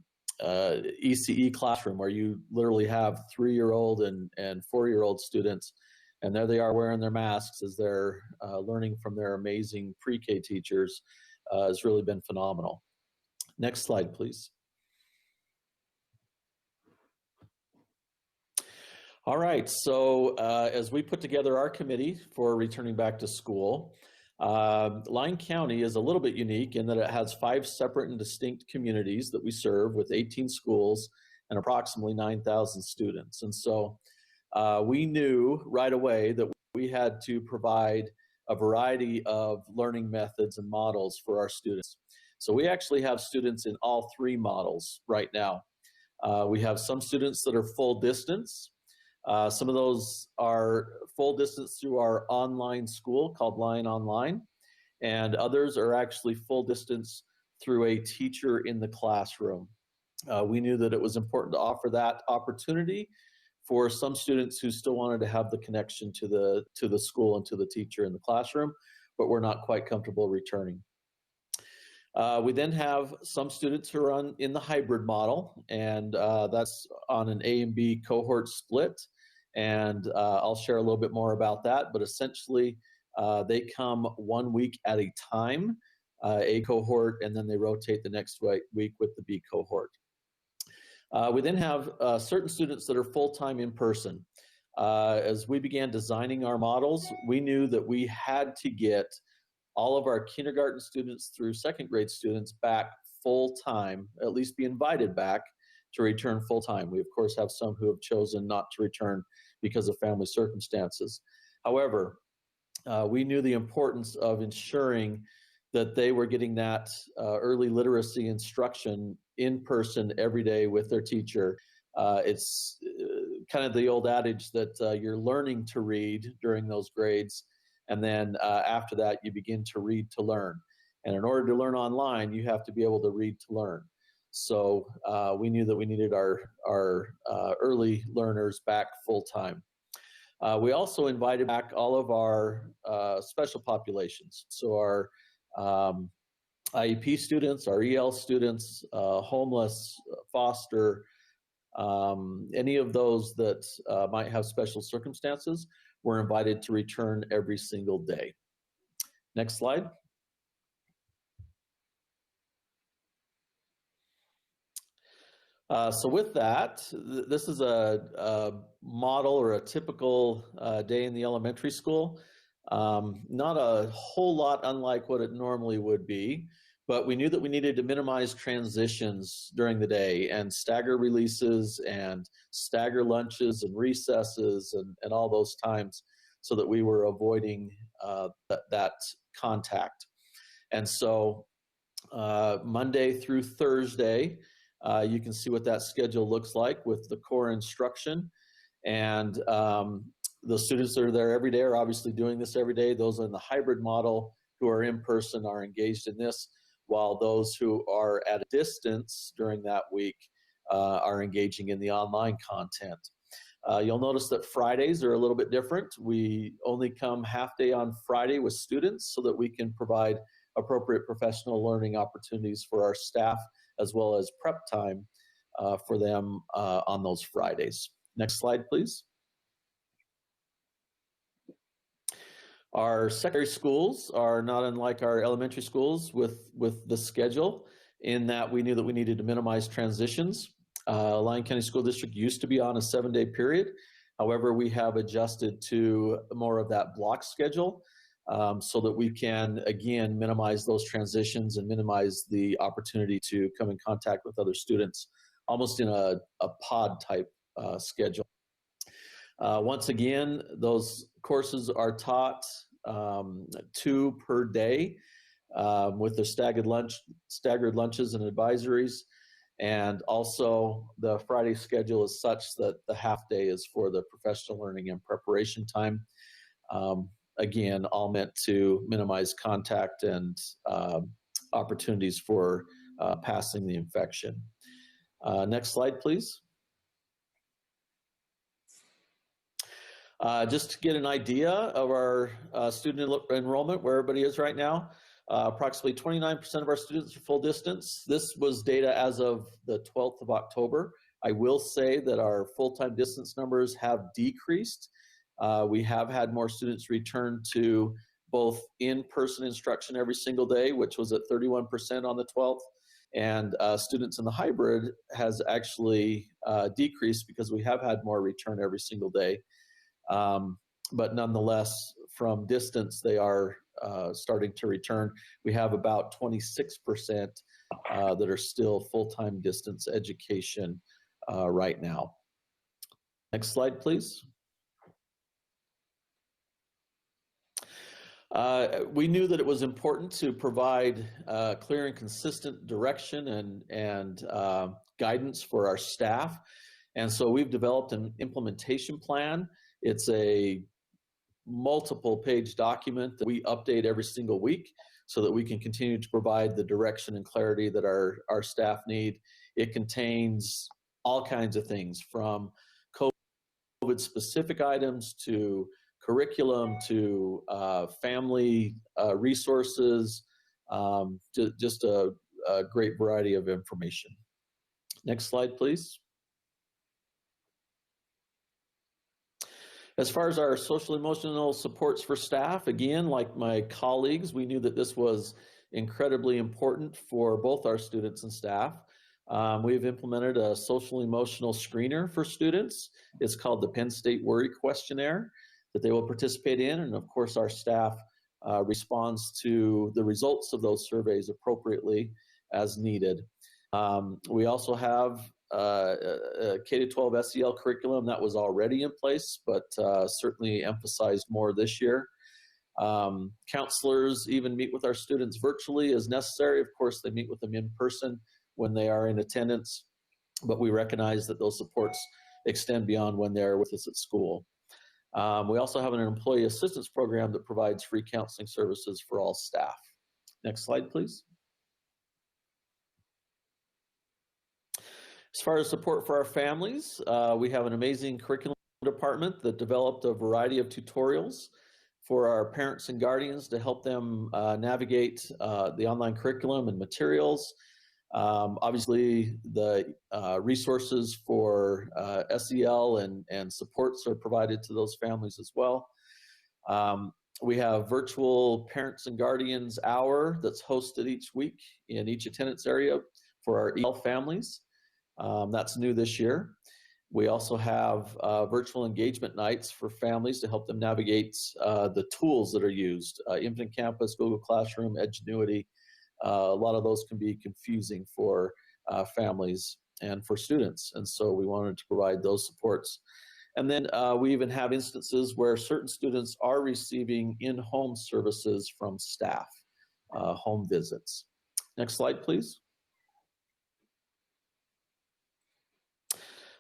ECE classroom where you literally have 3-year-old and 4-year-old students, and there they are wearing their masks as they're learning from their amazing pre-K teachers, has really been phenomenal. Next slide, please. All right, so as we put together our committee for returning back to school, Lyon County is a little bit unique in that it has 5 separate and distinct communities that we serve with 18 schools and approximately 9,000 students. And so we knew right away that we had to provide a variety of learning methods and models for our students. So we actually have students in all 3 models right now. We have some students that are full distance. Some of those are full distance through our online school called Lyon Online, and others are actually full distance through a teacher in the classroom. We knew that it was important to offer that opportunity for some students who still wanted to have the connection to the school and to the teacher in the classroom, but were not quite comfortable returning. We then have some students who are in the hybrid model, and that's on an A and B cohort split. And I'll share a little bit more about that, but essentially they come 1 week at a time, A cohort, and then they rotate the next week with the B cohort. We then have certain students that are full-time in person. As we began designing our models, we knew that we had to get all of our kindergarten students through 2nd grade students back full-time, at least be invited back to return full-time. We, of course, have some who have chosen not to return because of family circumstances. However, we knew the importance of ensuring that they were getting that early literacy instruction in person every day with their teacher. It's kind of the old adage that you're learning to read during those grades, and then after that, you begin to read to learn. And in order to learn online, you have to be able to read to learn. So we knew that we needed our early learners back full-time. We also invited back all of our special populations. So our IEP students, our EL students, homeless, foster, any of those that might have special circumstances were invited to return every single day. Next slide. So with that, this is a model or a typical day in the elementary school. Not a whole lot unlike what it normally would be, but we knew that we needed to minimize transitions during the day and stagger releases and stagger lunches and recesses and all those times so that we were avoiding that contact. And so Monday through Thursday, you can see what that schedule looks like with the core instruction. And the students that are there every day are obviously doing this every day. Those in the hybrid model who are in person are engaged in this, while those who are at a distance during that week are engaging in the online content. You'll notice that Fridays are a little bit different. We only come half day on Friday with students so that we can provide appropriate professional learning opportunities for our staff, as well as prep time for them on those Fridays. Next slide, please. Our secondary schools are not unlike our elementary schools with the schedule, in that we knew that we needed to minimize transitions. Lyon County School District used to be on a 7-day period. However, we have adjusted to more of that block schedule so that we can, again, minimize those transitions and minimize the opportunity to come in contact with other students, almost in a pod type schedule. Once again, those courses are taught 2 per day with the staggered lunches and advisories. And also the Friday schedule is such that the half day is for the professional learning and preparation time. Again, all meant to minimize contact and opportunities for passing the infection. Next slide, please. Just to get an idea of our student enrollment, where everybody is right now, approximately 29% of our students are full distance. This was data as of the 12th of October. I will say that our full-time distance numbers have decreased. We have had more students return to both in-person instruction every single day, which was at 31% on the 12th, and students in the hybrid has actually decreased because we have had more return every single day. But nonetheless, from distance, they are starting to return. We have about 26% that are still full-time distance education right now. Next slide, please. We knew that it was important to provide clear and consistent direction and guidance for our staff. And so we've developed an implementation plan. It's a multiple page document that we update every single week so that we can continue to provide the direction and clarity that our staff need. It contains all kinds of things from COVID specific items to curriculum to family resources, just a great variety of information. Next slide, please. As far as our social emotional supports for staff, again, like my colleagues, we knew that this was incredibly important for both our students and staff. We've implemented a social emotional screener for students. It's called the Penn State Worry Questionnaire that they will participate in. And of course, our staff responds to the results of those surveys appropriately as needed. We also have a K-12 SEL curriculum that was already in place, but certainly emphasized more this year. Counselors even meet with our students virtually as necessary. Of course, they meet with them in person when they are in attendance, but we recognize that those supports extend beyond when they're with us at school. We also have an employee assistance program that provides free counseling services for all staff. Next slide, please. As far as support for our families, we have an amazing curriculum department that developed a variety of tutorials for our parents and guardians to help them navigate the online curriculum and materials. Obviously, the resources for SEL and supports are provided to those families as well. We have virtual parents and guardians hour that's hosted each week in each attendance area for our EL families. That's new this year. We also have virtual engagement nights for families to help them navigate the tools that are used. Infinite Campus, Google Classroom, Edgenuity. A lot of those can be confusing for families and for students. And so we wanted to provide those supports. And then we even have instances where certain students are receiving in-home services from staff, home visits. Next slide, please.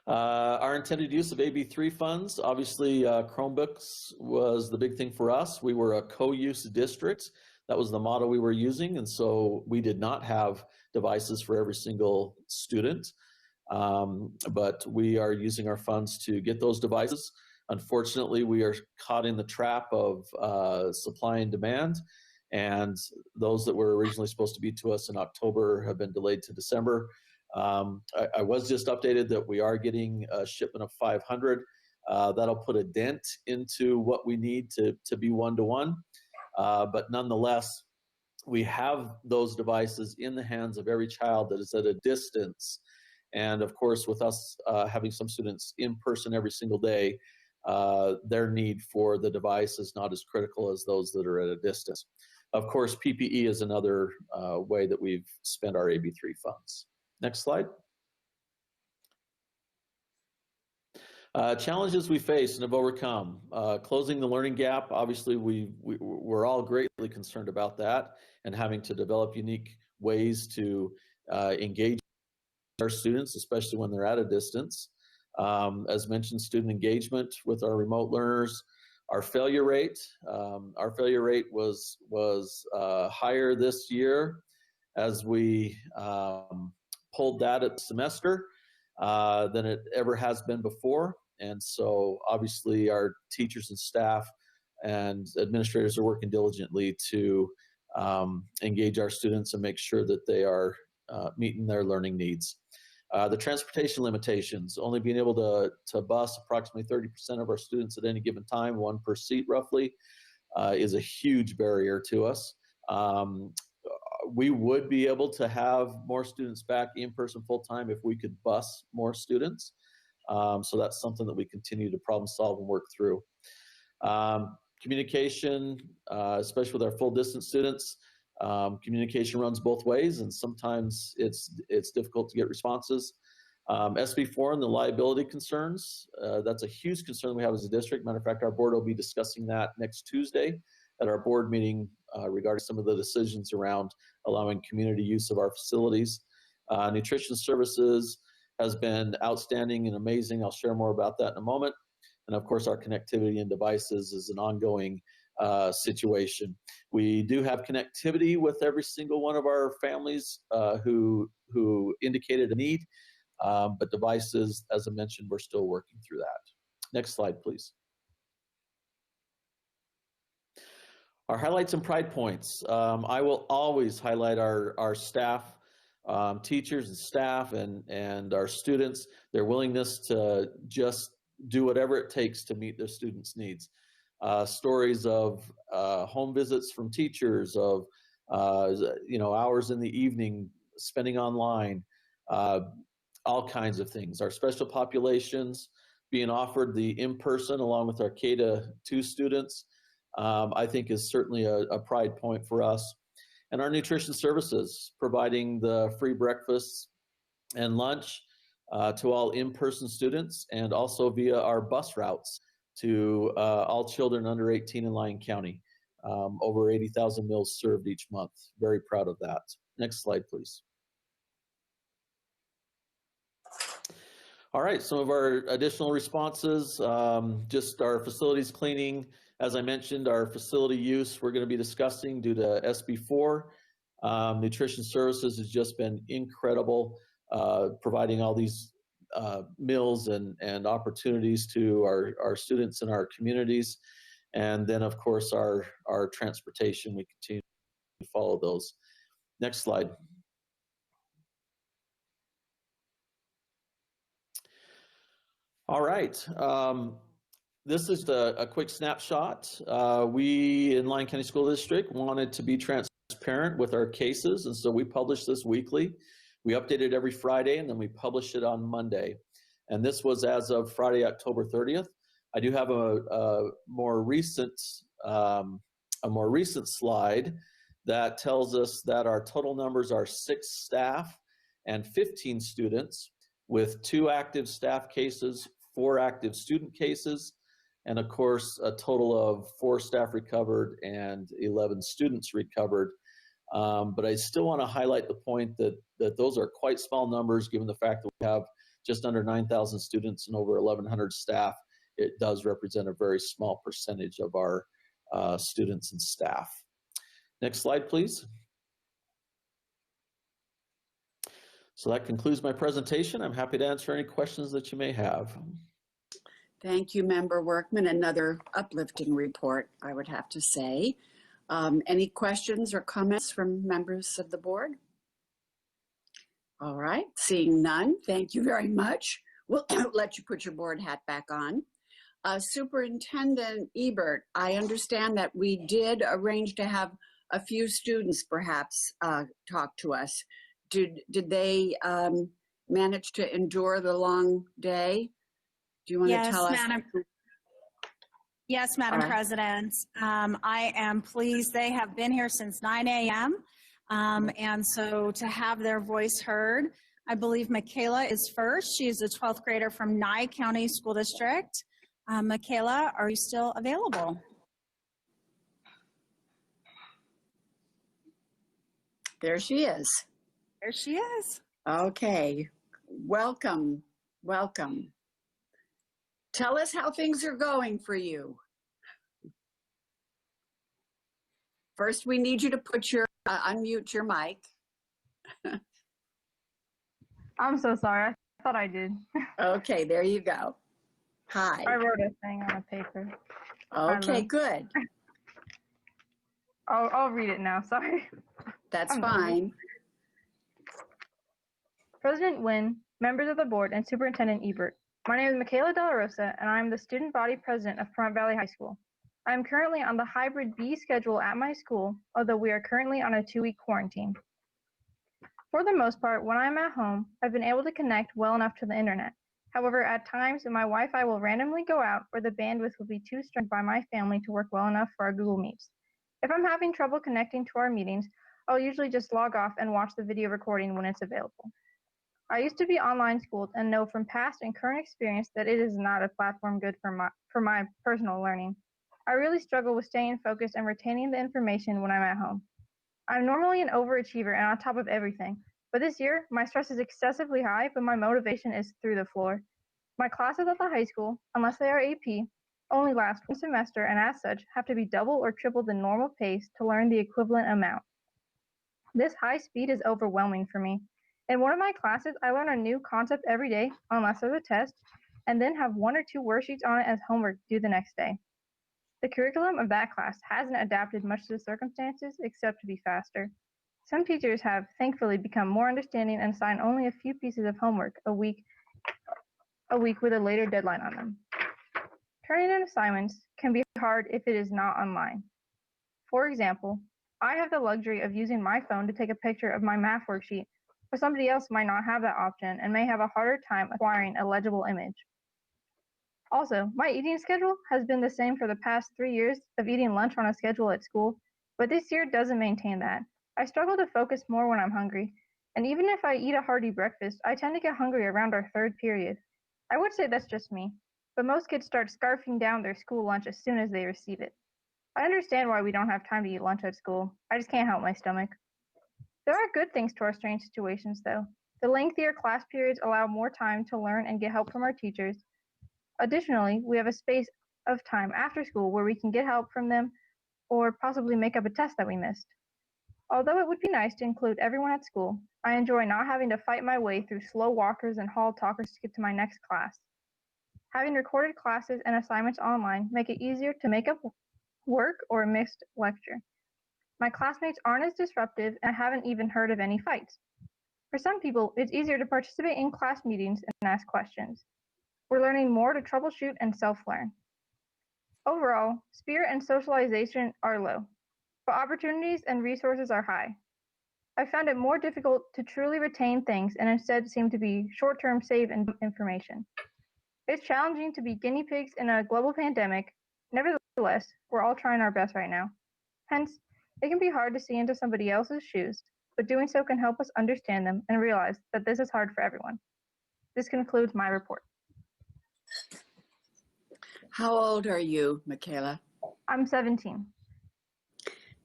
Our intended use of AB3 funds, obviously Chromebooks was the big thing for us. We were a co-use district. That was the model we were using, and so we did not have devices for every single student, but we are using our funds to get those devices. Unfortunately, we are caught in the trap of supply and demand, and those that were originally supposed to be to us in October have been delayed to December. I was just updated that we are getting a shipment of 500. That'll put a dent into what we need to be one-to-one. But nonetheless, we have those devices in the hands of every child that is at a distance. And of course, with us having some students in person every single day, their need for the device is not as critical as those that are at a distance. Of course, PPE is another way that we've spent our AB3 funds. Next slide. Challenges we face and have overcome. Closing the learning gap, obviously we're all greatly concerned about that, and having to develop unique ways to engage our students, especially when they're at a distance. As mentioned, student engagement with our remote learners. Our failure rate was higher this year as we pulled that at the semester than it ever has been before. And so obviously our teachers and staff and administrators are working diligently to engage our students and make sure that they are meeting their learning needs. The transportation limitations, only being able to bus approximately 30% of our students at any given time, one per seat roughly, is a huge barrier to us. We would be able to have more students back in person full time if we could bus more students. So that's something that we continue to problem solve and work through. Communication, especially with our full distance students, communication runs both ways, and sometimes it's difficult to get responses. SB4 and the liability concerns, that's a huge concern we have as a district. Matter of fact, our board will be discussing that next Tuesday at our board meeting regarding some of the decisions around allowing community use of our facilities. Nutrition services has been outstanding and amazing. I'll share more about that in a moment. And of course, our connectivity and devices is an ongoing situation. We do have connectivity with every single one of our families who indicated a need, but devices, as I mentioned, we're still working through that. Next slide, please. Our highlights and pride points. I will always highlight our staff, teachers and staff, and our students, their willingness to just do whatever it takes to meet their students' needs. Stories of home visits from teachers, of hours in the evening spending online, all kinds of things. Our special populations being offered the in-person along with our K-2 students, I think is certainly a pride point for us. And our nutrition services, providing the free breakfast and lunch to all in-person students, and also via our bus routes to all children under 18 in Lyon County. Over 80,000 meals served each month. Very proud of that. Next slide, please. All right, some of our additional responses, just our facilities cleaning. As I mentioned, our facility use we're going to be discussing due to SB4. Nutrition services has just been incredible, providing all these meals and opportunities to our students and our communities. And then, of course, our transportation, we continue to follow those. Next slide. All right. This is a quick snapshot. We in Lyon County School District wanted to be transparent with our cases, and so we publish this weekly. We update it every Friday, and then we publish it on Monday. And this was as of Friday, October 30th. I do have a more recent slide that tells us that our total numbers are 6 staff and 15 students, with 2 active staff cases, 4 active student cases, and of course a total of 4 staff recovered and 11 students recovered. But I still want to highlight the point that those are quite small numbers, given the fact that we have just under 9,000 students and over 1,100 staff. It does represent a very small percentage of our students and staff. Next slide, please. So that concludes my presentation. I'm happy to answer any questions that you may have. Thank you, Member Workman. Another uplifting report, I would have to say. Any questions or comments from members of the board? All right, seeing none, thank you very much. We'll let you put your board hat back on. Superintendent Ebert, I understand that we did arrange to have a few students perhaps talk to us. Did they manage to endure the long day? Do you want to tell us? Yes, Madam All right. President. I am pleased. They have been here since 9 a.m. And so to have their voice heard, I believe Michaela is first. She is a 12th grader from Nye County School District. Michaela, are you still available? There she is. There she is. Okay. Welcome. Welcome. Tell us how things are going for you. First, we need you to put your unmute your mic. I'm so sorry. I thought I did. Okay, there you go. Hi. I wrote a thing on a paper. Okay, good. I'll read it now. Sorry. That's fine. President Wynn, members of the board, and Superintendent Ebert. My name is Michaela De La Rosa, and I am the student body president of Front Valley High School. I am currently on the hybrid B schedule at my school, although we are currently on a 2-week quarantine. For the most part, when I'm at home, I've been able to connect well enough to the internet. However, at times, my Wi-Fi will randomly go out or the bandwidth will be too strained by my family to work well enough for our Google Meets. If I'm having trouble connecting to our meetings, I'll usually just log off and watch the video recording when it's available. I used to be online schooled and know from past and current experience that it is not a platform good for my personal learning. I really struggle with staying focused and retaining the information when I'm at home. I'm normally an overachiever and on top of everything, but this year my stress is excessively high, but my motivation is through the floor. My classes at the high school, unless they are AP, only last one semester and as such have to be double or triple the normal pace to learn the equivalent amount. This high speed is overwhelming for me. In one of my classes, I learn a new concept every day, unless there's a test, and then have 1 or 2 worksheets on it as homework due the next day. The curriculum of that class hasn't adapted much to the circumstances except to be faster. Some teachers have thankfully become more understanding and assign only a few pieces of homework a week with a later deadline on them. Turning in assignments can be hard if it is not online. For example, I have the luxury of using my phone to take a picture of my math worksheet, but somebody else might not have that option and may have a harder time acquiring a legible image. Also, my eating schedule has been the same for the past 3 years of eating lunch on a schedule at school, but this year doesn't maintain that. I struggle to focus more when I'm hungry, and even if I eat a hearty breakfast, I tend to get hungry around our 3rd period. I would say that's just me, but most kids start scarfing down their school lunch as soon as they receive it. I understand why we don't have time to eat lunch at school. I just can't help my stomach. There are good things to our strange situations, though. The lengthier class periods allow more time to learn and get help from our teachers. Additionally, we have a space of time after school where we can get help from them or possibly make up a test that we missed. Although it would be nice to include everyone at school, I enjoy not having to fight my way through slow walkers and hall talkers to get to my next class. Having recorded classes and assignments online make it easier to make up work or a missed lecture. My classmates aren't as disruptive and I haven't even heard of any fights. For some people, it's easier to participate in class meetings and ask questions. We're learning more to troubleshoot and self-learn. Overall, spirit and socialization are low, but opportunities and resources are high. I found it more difficult to truly retain things and instead seem to be short-term save information. It's challenging to be guinea pigs in a global pandemic. Nevertheless, we're all trying our best right now. Hence, it can be hard to see into somebody else's shoes, but doing so can help us understand them and realize that this is hard for everyone. This concludes my report. How old are you, Michaela? I'm 17.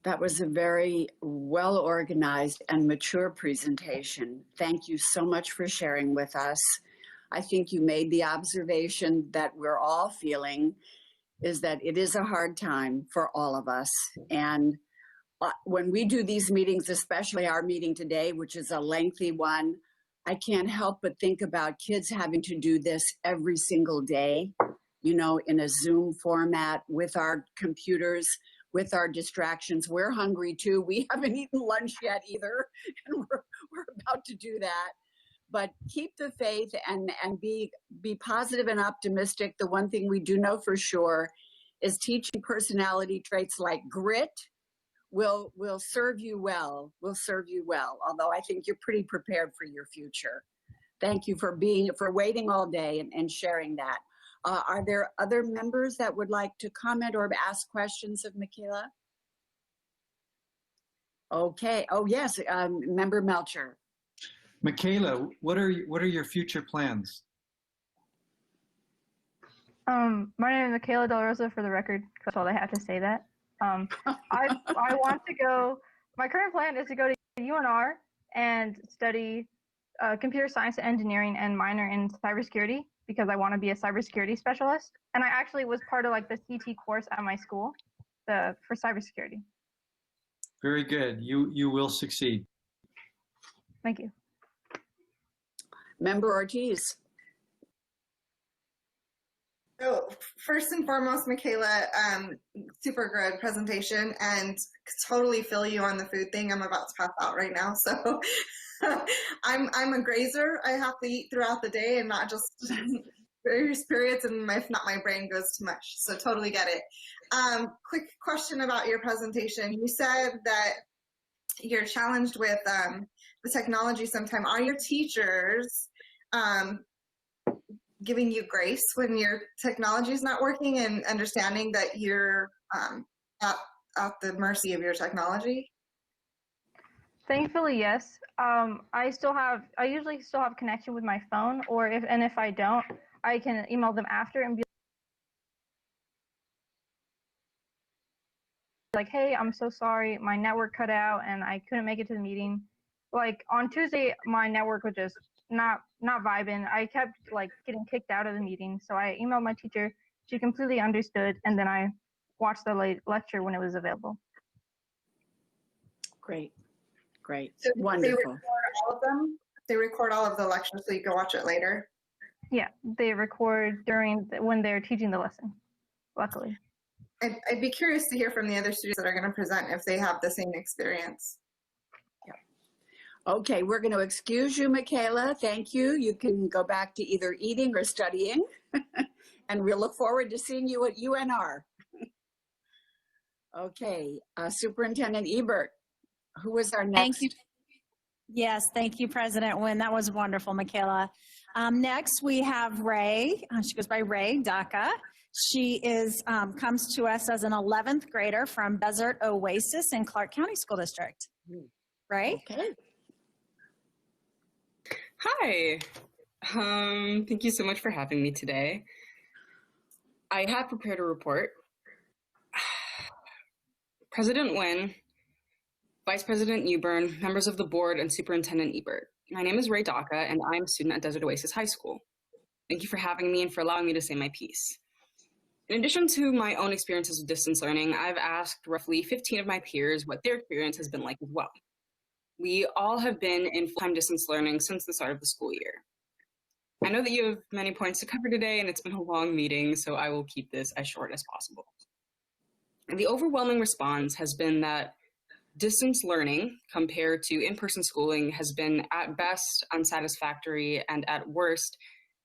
That was a very well-organized and mature presentation. Thank you so much for sharing with us. I think you made the observation that we're all feeling is that it is a hard time for all of us. And when we do these meetings, especially our meeting today, which is a lengthy one, I can't help but think about kids having to do this every single day, you know, in a Zoom format with our computers, with our distractions. We're hungry too. We haven't eaten lunch yet either, and we're about to do that. But keep the faith and be positive and optimistic. The one thing we do know for sure is teaching personality traits like grit will serve you well, although I think you're pretty prepared for your future. Thank you for waiting all day and sharing that. Are there other members that would like to comment or ask questions of Michaela? Okay. Oh, yes, Member Melcher. Michaela, what are your future plans? My name is Michaela Del Rosa, for the record. That's all I have to say that. I want to go, my current plan is to go to UNR and study computer science and engineering and minor in cybersecurity because I want to be a cybersecurity specialist. And I actually was part of like the CT course at my school for cybersecurity. Very good. You will succeed. Thank you. Member Ortiz. So first and foremost, Michaela, super good presentation and totally feel you on the food thing. I'm about to pass out right now. So I'm a grazer. I have to eat throughout the day and not just various periods, and if not, my brain goes too much. So totally get it. Quick question about your presentation. You said that you're challenged with the technology sometime. Are your teachers giving you grace when your technology is not working and understanding that you're at the mercy of your technology? Thankfully, yes. I usually still have connection with my phone, or if I don't, I can email them after and be like, hey, I'm so sorry, my network cut out and I couldn't make it to the meeting. Like on Tuesday, my network was just not vibing. I kept like getting kicked out of the meeting. So I emailed my teacher. She completely understood. And then I watched the lecture when it was available. Great. Great. So wonderful. They record all of them? They record all of the lectures so you can watch it later? Yeah, they record when they're teaching the lesson, luckily. I'd be curious to hear from the other students that are going to present if they have the same experience. Okay, we're going to excuse you, Michaela. Thank you. You can go back to either eating or studying. And we'll look forward to seeing you at UNR. Okay, Superintendent Ebert, who is our next? Thank you. Yes, thank you, President Nguyen. That was wonderful, Michaela. Next, we have Ray. She goes by Ray Daka. She comes to us as an 11th grader from Desert Oasis in Clark County School District. Ray? Okay. Hi. Thank you so much for having me today. I have prepared a report. President Nguyen, Vice President Newbern, members of the board, and Superintendent Ebert. My name is Ray Daka, and I'm a student at Desert Oasis High School. Thank you for having me and for allowing me to say my piece. In addition to my own experiences with distance learning, I've asked roughly 15 of my peers what their experience has been like as well. We all have been in full-time distance learning since the start of the school year. I know that you have many points to cover today, and it's been a long meeting, so I will keep this as short as possible. And the overwhelming response has been that distance learning compared to in-person schooling has been at best unsatisfactory and at worst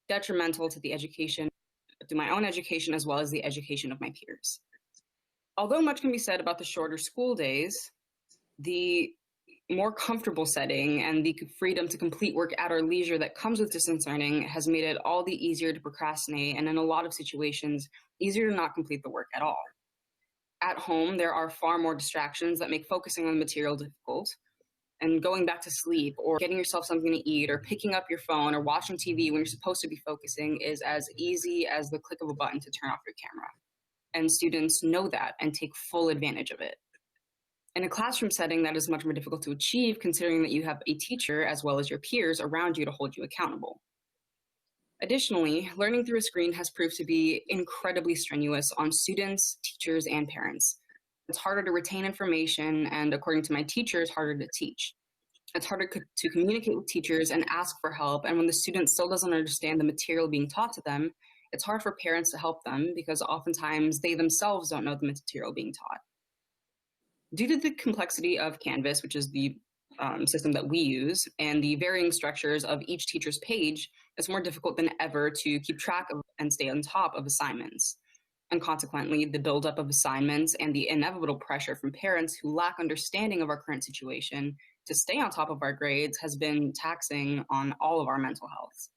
detrimental to the education, to my own education as well as the education of my peers. Although much can be said about the shorter school days, the more comfortable setting and the freedom to complete work at our leisure that comes with distance learning has made it all the easier to procrastinate, and in a lot of situations, easier to not complete the work at all. At home, there are far more distractions that make focusing on the material difficult, and going back to sleep or getting yourself something to eat or picking up your phone or watching TV when you're supposed to be focusing is as easy as the click of a button to turn off your camera. And students know that and take full advantage of it. In a classroom setting, that is much more difficult to achieve, considering that you have a teacher as well as your peers around you to hold you accountable. Additionally, learning through a screen has proved to be incredibly strenuous on students, teachers, and parents. It's harder to retain information, and according to my teachers, harder to teach. It's harder to communicate with teachers and ask for help, and when the student still doesn't understand the material being taught to them, it's hard for parents to help them because oftentimes they themselves don't know the material being taught. Due to the complexity of Canvas, which is the system that we use, and the varying structures of each teacher's page, it's more difficult than ever to keep track of and stay on top of assignments. And consequently, the buildup of assignments and the inevitable pressure from parents who lack understanding of our current situation to stay on top of our grades has been taxing on all of our mental health.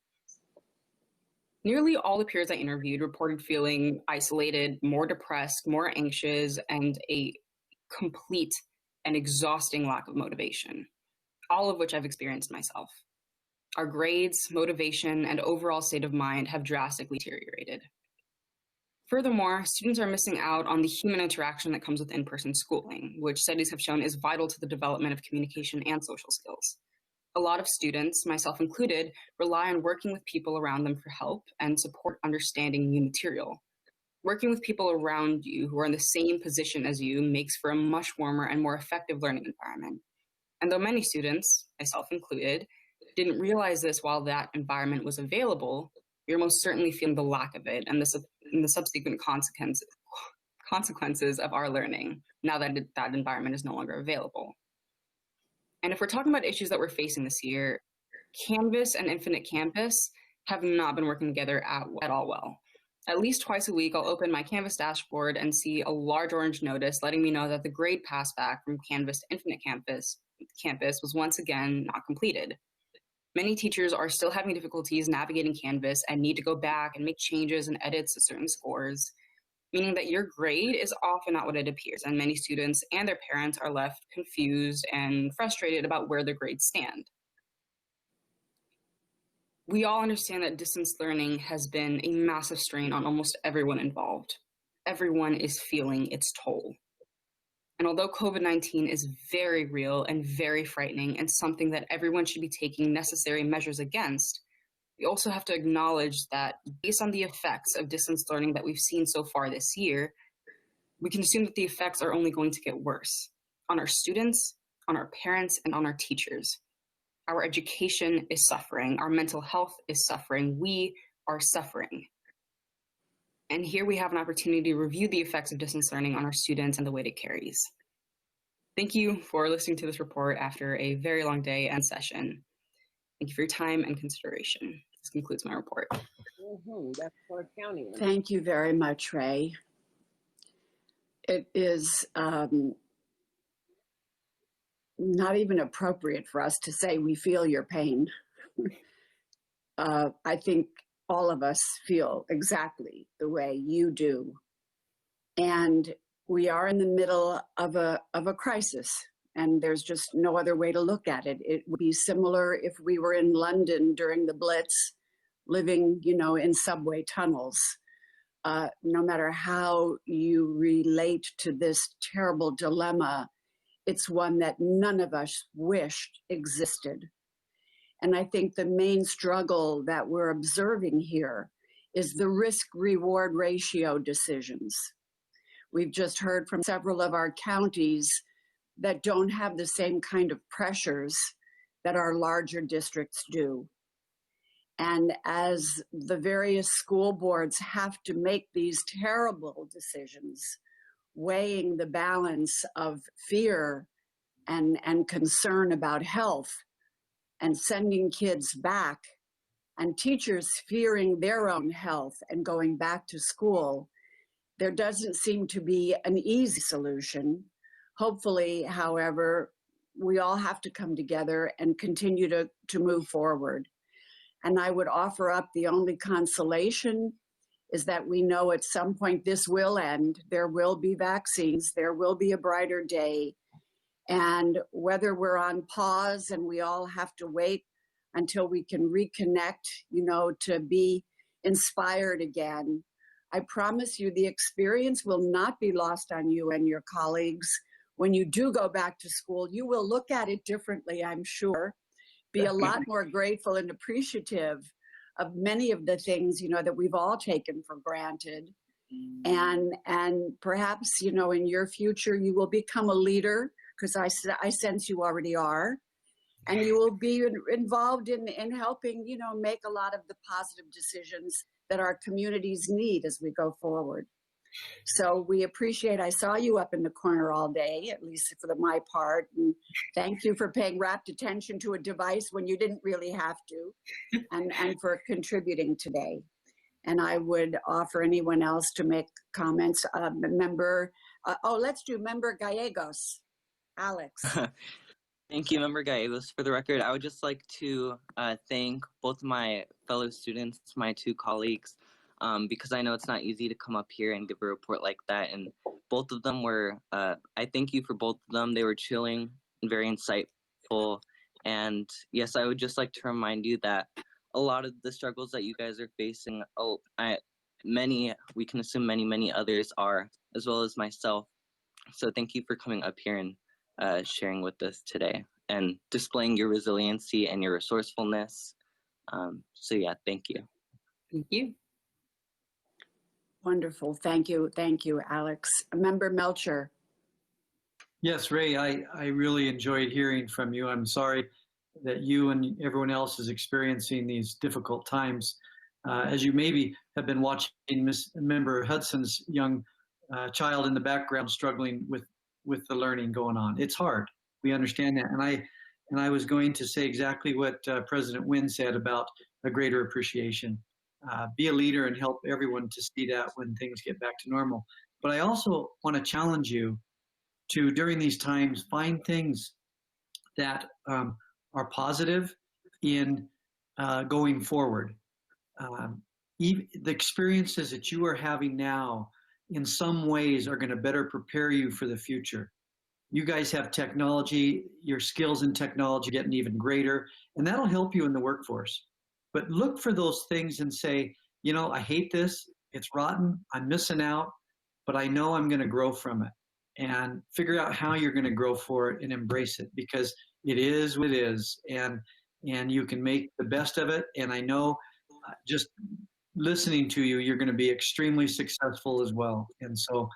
Nearly all the peers I interviewed reported feeling isolated, more depressed, more anxious, and a complete and exhausting lack of motivation, all of which I've experienced myself. Our grades, motivation, and overall state of mind have drastically deteriorated. Furthermore, students are missing out on the human interaction that comes with in-person schooling, which studies have shown is vital to the development of communication and social skills. A lot of students, myself included, rely on working with people around them for help and support understanding new material. Working with people around you who are in the same position as you makes for a much warmer and more effective learning environment. And though many students, myself included, didn't realize this while that environment was available, you're most certainly feeling the lack of it and the subsequent consequences of our learning now that that environment is no longer available. And if we're talking about issues that we're facing this year, Canvas and Infinite Campus have not been working together at all well. At least twice a week, I'll open my Canvas dashboard and see a large orange notice letting me know that the grade passback from Canvas to Infinite Campus was once again not completed. Many teachers are still having difficulties navigating Canvas and need to go back and make changes and edits to certain scores, meaning that your grade is often not what it appears, and many students and their parents are left confused and frustrated about where their grades stand. We all understand that distance learning has been a massive strain on almost everyone involved. Everyone is feeling its toll. And although COVID-19 is very real and very frightening and something that everyone should be taking necessary measures against, we also have to acknowledge that based on the effects of distance learning that we've seen so far this year, we can assume that the effects are only going to get worse on our students, on our parents, and on our teachers. Our education is suffering. Our mental health is suffering. We are suffering. And here we have an opportunity to review the effects of distance learning on our students and the weight it carries. Thank you for listening to this report after a very long day and session. Thank you for your time and consideration. This concludes my report. That's Clark County. Thank you very much, Ray. It is not even appropriate for us to say we feel your pain. I think all of us feel exactly the way you do. And we are in the middle of a crisis, and there's just no other way to look at it. It would be similar if we were in London during the Blitz, living, in subway tunnels. No matter how you relate to this terrible dilemma, it's one that none of us wished existed. And I think the main struggle that we're observing here is the risk-reward ratio decisions. We've just heard from several of our counties that don't have the same kind of pressures that our larger districts do. And as the various school boards have to make these terrible decisions, weighing the balance of fear and concern about health, and sending kids back, and teachers fearing their own health and going back to school, there doesn't seem to be an easy solution. Hopefully, however, we all have to come together and continue to move forward. And I would offer up the only consolation is that we know at some point this will end. There will be vaccines. There will be a brighter day. And whether we're on pause and we all have to wait until we can reconnect, to be inspired again, I promise you the experience will not be lost on you and your colleagues. When you do go back to school, you will look at it differently, I'm sure, be a lot more grateful and appreciative of many of the things, that we've all taken for granted. And perhaps, in your future, you will become a leader, because I sense you already are, and you will be involved in helping, make a lot of the positive decisions that our communities need as we go forward. So we appreciate, I saw you up in the corner all day, at least for my part, and thank you for paying rapt attention to a device when you didn't really have to, and for contributing today. And I would offer anyone else to make comments. Let's do Member Gallegos. Alex. Thank you, Member Gallegos. For the record, I would just like to thank both my fellow students, my two colleagues, because I know it's not easy to come up here and give a report like that. And both of them were, I thank you for both of them. They were chilling and very insightful. And yes, I would just like to remind you that a lot of the struggles that you guys are facing, we can assume many others are, as well as myself. So thank you for coming up here and sharing with us today and displaying your resiliency and your resourcefulness. So yeah, thank you. Thank you. Wonderful. Thank you. Thank you, Alex. Member Melcher. Yes, Ray, I really enjoyed hearing from you. I'm sorry that you and everyone else is experiencing these difficult times. As you maybe have been watching Member Hudson's young child in the background struggling with the learning going on. It's hard. We understand that. And I was going to say exactly what President Wynn said about a greater appreciation. Be a leader and help everyone to see that when things get back to normal. But I also want to challenge you to, during these times, find things that are positive in going forward. The experiences that you are having now in some ways are going to better prepare you for the future. You guys have technology, your skills in technology getting even greater, and that'll help you in the workforce. But look for those things and say, you know, I hate this, it's rotten, I'm missing out, but I know I'm going to grow from it. And figure out how you're going to grow for it and embrace it, because it is what it is, and you can make the best of it. And I know just listening to you, you're going to be extremely successful as well. And so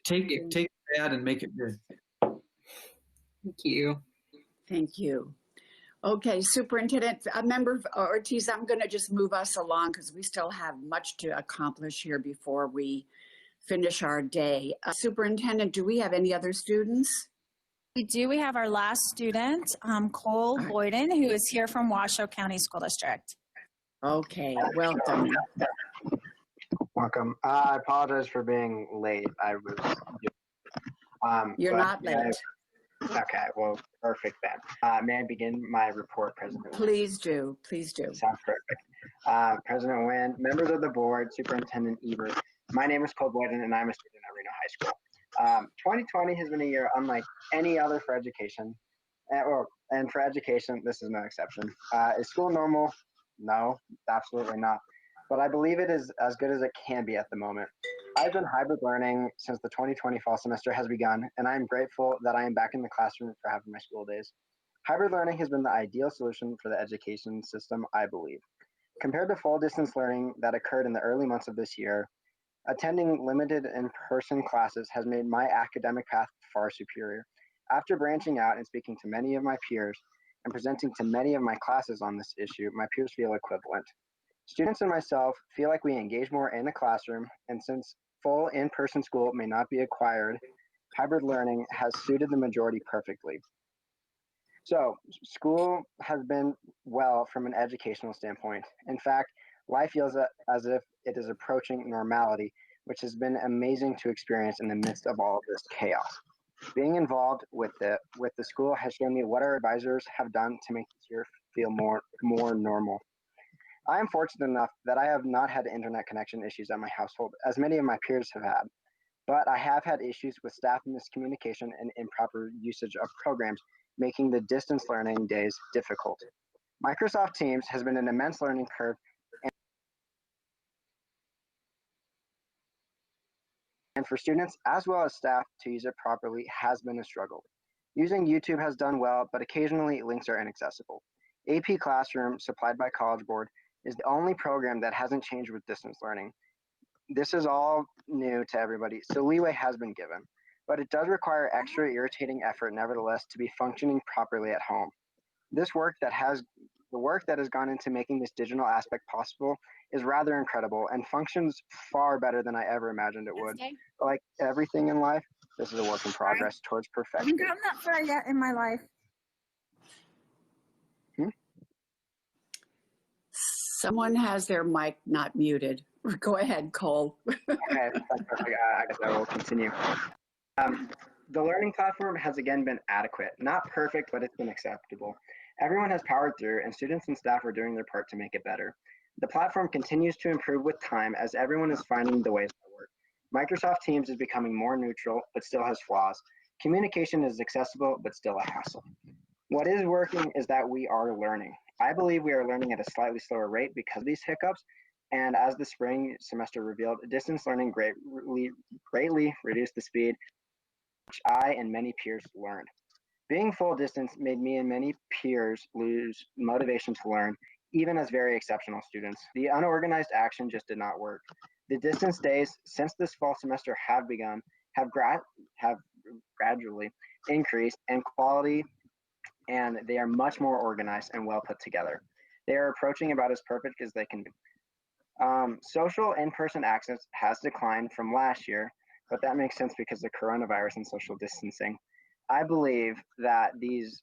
take that and make it good. Thank you. Thank you. Okay, Superintendent, Member Ortiz, I'm going to just move us along because we still have much to accomplish here before we finish our day. Superintendent, do we have any other students? We do. We have our last student, Cole Boyden, who is here from Washoe County School District. Okay, welcome. Welcome. I apologize for being late. I was. You're not late. Okay, well, perfect then. May I begin my report, President? Please do. Please do. Sounds perfect. President Nguyen, members of the board, Superintendent Ebert. My name is Cole Boyden, and I'm a student at Reno High School. 2020 has been a year unlike any other for education, and for education, this is no exception. Is school normal? No, absolutely not. But I believe it is as good as it can be at the moment. I've done hybrid learning since the 2020 fall semester has begun, and I am grateful that I am back in the classroom for half of my school days. Hybrid learning has been the ideal solution for the education system, I believe. Compared to full distance learning that occurred in the early months of this year, attending limited in-person classes has made my academic path far superior. After branching out and speaking to many of my peers and presenting to many of my classes on this issue, my peers feel equivalent. Students and myself feel like we engage more in the classroom, and since full in-person school may not be acquired, hybrid learning has suited the majority perfectly. So, school has been well from an educational standpoint. In fact, life feels as if it is approaching normality, which has been amazing to experience in the midst of all of this chaos. Being involved with the school has shown me what our advisors have done to make this year feel more normal. I am fortunate enough that I have not had internet connection issues at my household, as many of my peers have had. But I have had issues with staff miscommunication and improper usage of programs, making the distance learning days difficult. Microsoft Teams has been an immense learning curve, and for students as well as staff to use it properly has been a struggle. Using YouTube has done well, but occasionally links are inaccessible. AP Classroom, supplied by College Board, is the only program that hasn't changed with distance learning. This is all new to everybody, so leeway has been given, but it does require extra irritating effort nevertheless to be functioning properly at home. The work that has gone into making this digital aspect possible is rather incredible and functions far better than I ever imagined it would. Like everything in life, this is a work in progress towards I perfection. haven't gotten that far yet in my life. Someone has their mic not muted. Go ahead, Cole. Okay, that's perfect. I guess I will continue. The learning platform has again been adequate, not perfect, but it's been acceptable. Everyone has powered through, and students and staff are doing their part to make it better. The platform continues to improve with time as everyone is finding the ways to work. Microsoft Teams is becoming more neutral, but still has flaws. Communication is accessible, but still a hassle. What is working is that we are learning. I believe we are learning at a slightly slower rate because of these hiccups, and as the spring semester revealed, distance learning greatly reduced the speed which I and many peers learned. Being full distance made me and many peers lose motivation to learn, even as very exceptional students. The unorganized action just did not work. The distance days since this fall semester have begun have gradually increased in quality, and they are much more organized and well put together. They are approaching about as perfect as they can be. Social in-person access has declined from last year, but that makes sense because of coronavirus and social distancing. I believe that these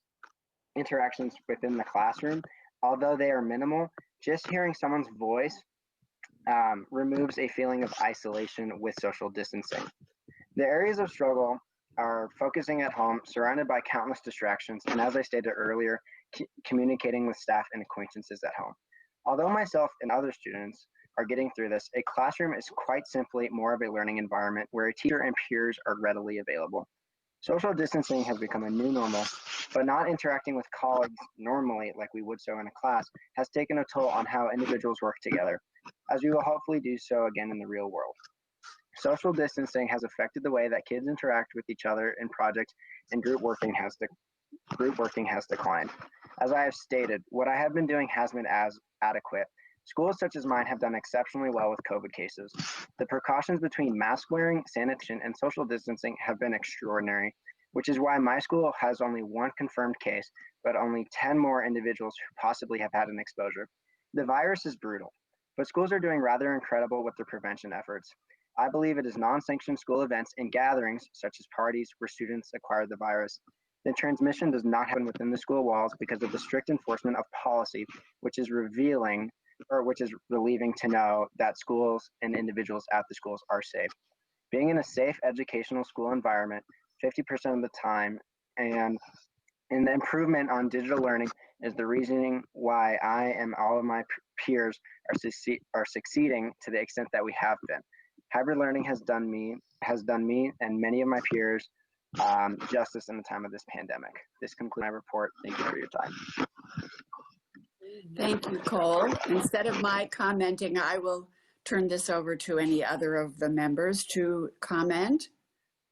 interactions within the classroom, although they are minimal, just hearing someone's voice removes a feeling of isolation with social distancing. The areas of struggle are focusing at home, surrounded by countless distractions, and as I stated earlier, communicating with staff and acquaintances at home. Although myself and other students are getting through this, a classroom is quite simply more of a learning environment where a teacher and peers are readily available. Social distancing has become a new normal, but not interacting with colleagues normally like we would so in a class has taken a toll on how individuals work together, as we will hopefully do so again in the real world. Social distancing has affected the way that kids interact with each other in projects, and group working has declined. As I have stated, what I have been doing has been as adequate. Schools such as mine have done exceptionally well with COVID cases. The precautions between mask wearing, sanitation, and social distancing have been extraordinary, which is why my school has only one confirmed case, but only 10 more individuals who possibly have had an exposure. The virus is brutal, but schools are doing rather incredible with their prevention efforts. I believe it is non-sanctioned school events and gatherings, such as parties where students acquire the virus. The transmission does not happen within the school walls because of the strict enforcement of policy, which is relieving to know that schools and individuals at the schools are safe. Being in a safe educational school environment 50% of the time and the improvement on digital learning is the reasoning why I and all of my peers are succeeding to the extent that we have been. Hybrid learning has done me and many of my peers justice in the time of this pandemic. This concludes my report. Thank you for your time. Thank you, Cole. Instead of my commenting, I will turn this over to any other of the members to comment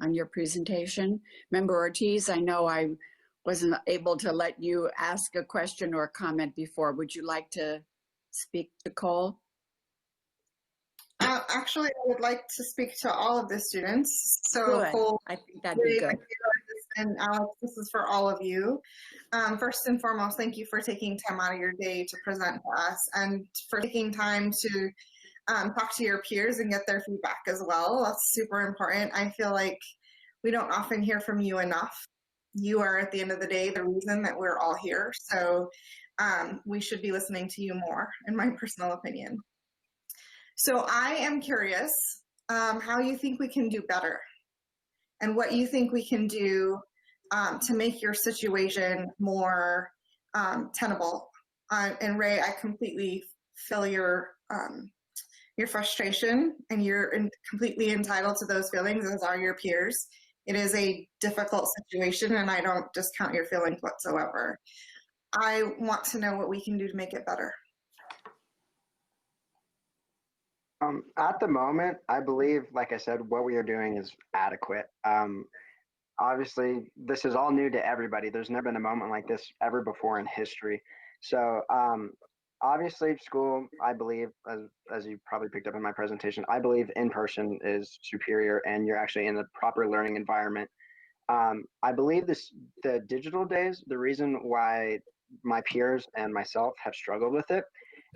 on your presentation. Member Ortiz, I know I wasn't able to let you ask a question or comment before. Would you like to speak to Cole? Actually, I would like to speak to all of the students. So Good. Cole, I think that'd be good. and Alex, this is for all of you. First and foremost, thank you for taking time out of your day to present to us and for taking time to talk to your peers and get their feedback as well. That's super important. I feel like we don't often hear from you enough. You are, at the end of the day, the reason that we're all here. So we should be listening to you more, in my personal opinion. So I am curious how you think we can do better and what you think we can do to make your situation more tenable. And Ray, I completely feel your frustration, and you're completely entitled to those feelings, as are your peers. It is a difficult situation, and I don't discount your feelings whatsoever. I want to know what we can do to make it better. At the moment, I believe, like I said, what we are doing is adequate. Obviously, this is all new to everybody. There's never been a moment like this ever before in history. So obviously, school, I believe, as you probably picked up in my presentation, I believe in person is superior and you're actually in the proper learning environment. I believe the digital days, the reason why my peers and myself have struggled with it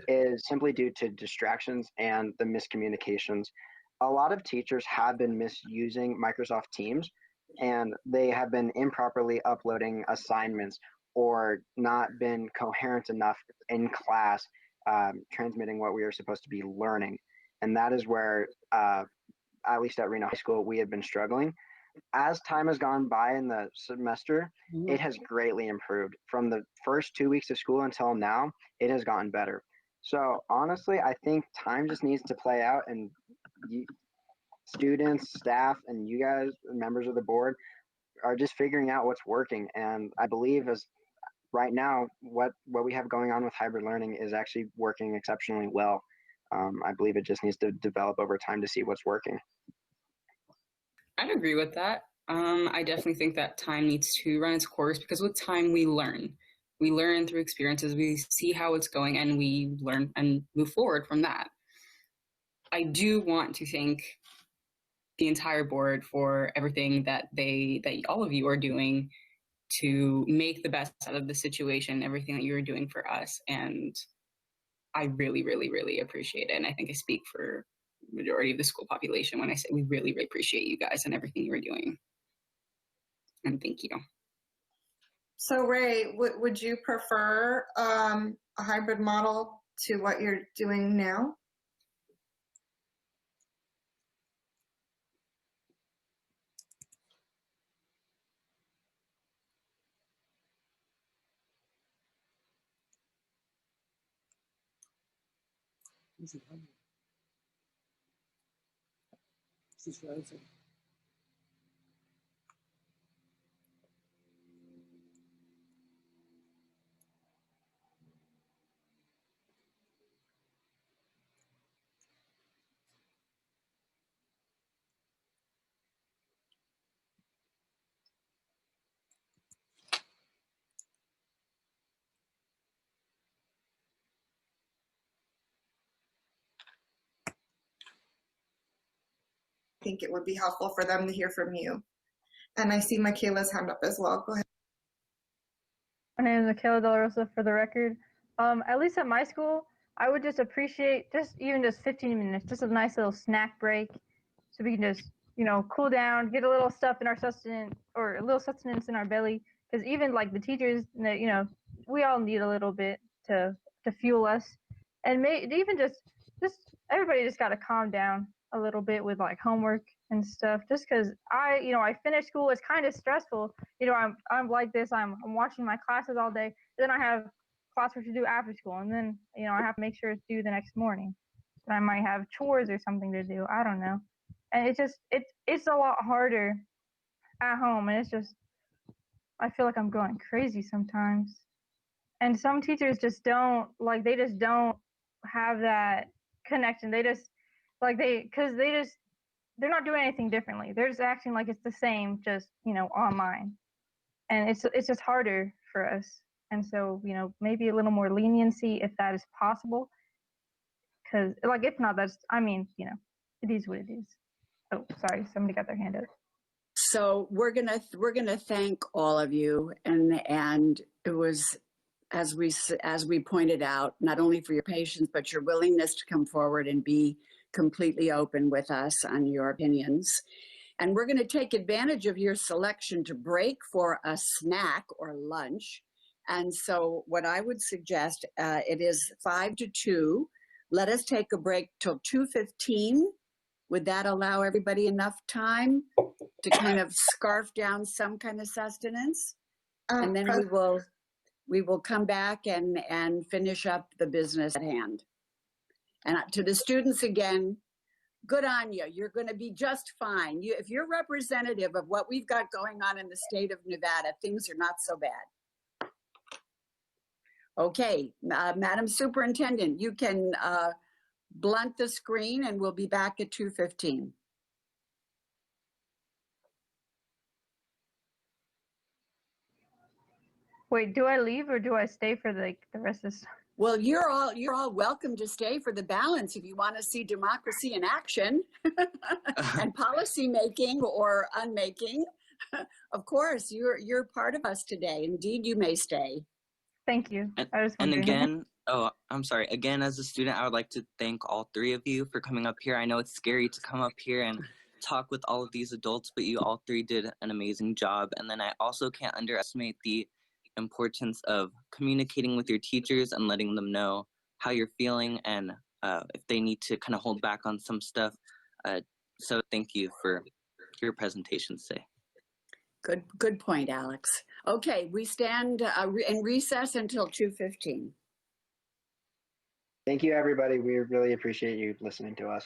is simply due to distractions and the miscommunications. A lot of teachers have been misusing Microsoft Teams, and they have been improperly uploading assignments or not been coherent enough in class, transmitting what we are supposed to be learning. And that is where, at least at Reno High School, we have been struggling. as time has gone by in the semester, it has greatly improved. From the first 2 weeks of school until now, it has gotten better. So honestly, I think time just needs to play out, and students, staff, and you guys, members of the board, are just figuring out what's working. And I believe as right now, what we have going on with hybrid learning is actually working exceptionally well. I believe it just needs to develop over time to see what's working. I'd agree with that. I definitely think that time needs to run its course, because with time we learn. We learn through experiences, we see how it's going, and we learn and move forward from that. I do want to thank the entire board for everything that all of you are doing to make the best out of the situation, everything that you're doing for us. And I really, really, really appreciate it. And I think I speak for the majority of the school population when I say we really, really appreciate you guys and everything you're doing. And thank you. So Ray, would you prefer a hybrid model to what you're doing now? She's frozen. I think it would be helpful for them to hear from you. And I see Michaela's hand up as well. Go ahead. My name is Michaela De La Rosa, for the record. At least at my school, I would just appreciate even just 15 minutes, just a nice little snack break, so we can just, cool down, get a little stuff in our sustenance, or a little sustenance in our belly. Because even like the teachers, we all need a little bit to fuel us, and even just everybody just got to calm down a little bit with like homework and stuff. Just because I finished school, it's kind of stressful. I'm like this. I'm watching my classes all day. Then I have classwork to do after school, and then I have to make sure it's due the next morning. And I might have chores or something to do. I don't know. And it's a lot harder at home, and I feel like I'm going crazy sometimes. And some teachers just don't have that connection. They just they're not doing anything differently. They're just acting like it's the same, just online. And it's just harder for us. And so maybe a little more leniency if that is possible. Because if not, it is what it is. Oh, sorry, somebody got their hand up. So we're gonna thank all of you, and it was, as we pointed out, not only for your patience but your willingness to come forward and be completely open with us on your opinions. And we're going to take advantage of your selection to break for a snack or lunch. And so what I would suggest, it is 5 to 2. Let us take a break till 2:15. Would that allow everybody enough time to kind of scarf down some kind of sustenance? And then we will come back and finish up the business at hand. And to the students again, good on you. You're going to be just fine. If you're representative of what we've got going on in the state of Nevada, things are not so bad. Okay, Madam Superintendent, you can blunt the screen and we'll be back at 2:15. Wait, do I leave or do I stay for the rest of this? Well, you're all welcome to stay for the balance if you want to see democracy in action and policy making or unmaking. Of course, you're part of us today. Indeed, you may stay. Thank you. And again, I'm sorry. Again, as a student, I would like to thank all three of you for coming up here. I know it's scary to come up here and talk with all of these adults, but you all three did an amazing job. And then I also can't underestimate the importance of communicating with your teachers and letting them know how you're feeling and if they need to kind of hold back on some stuff. So thank you for your presentations today. Good point, Alex. Okay, we stand in recess until 2:15. Thank you, everybody. We really appreciate you listening to us.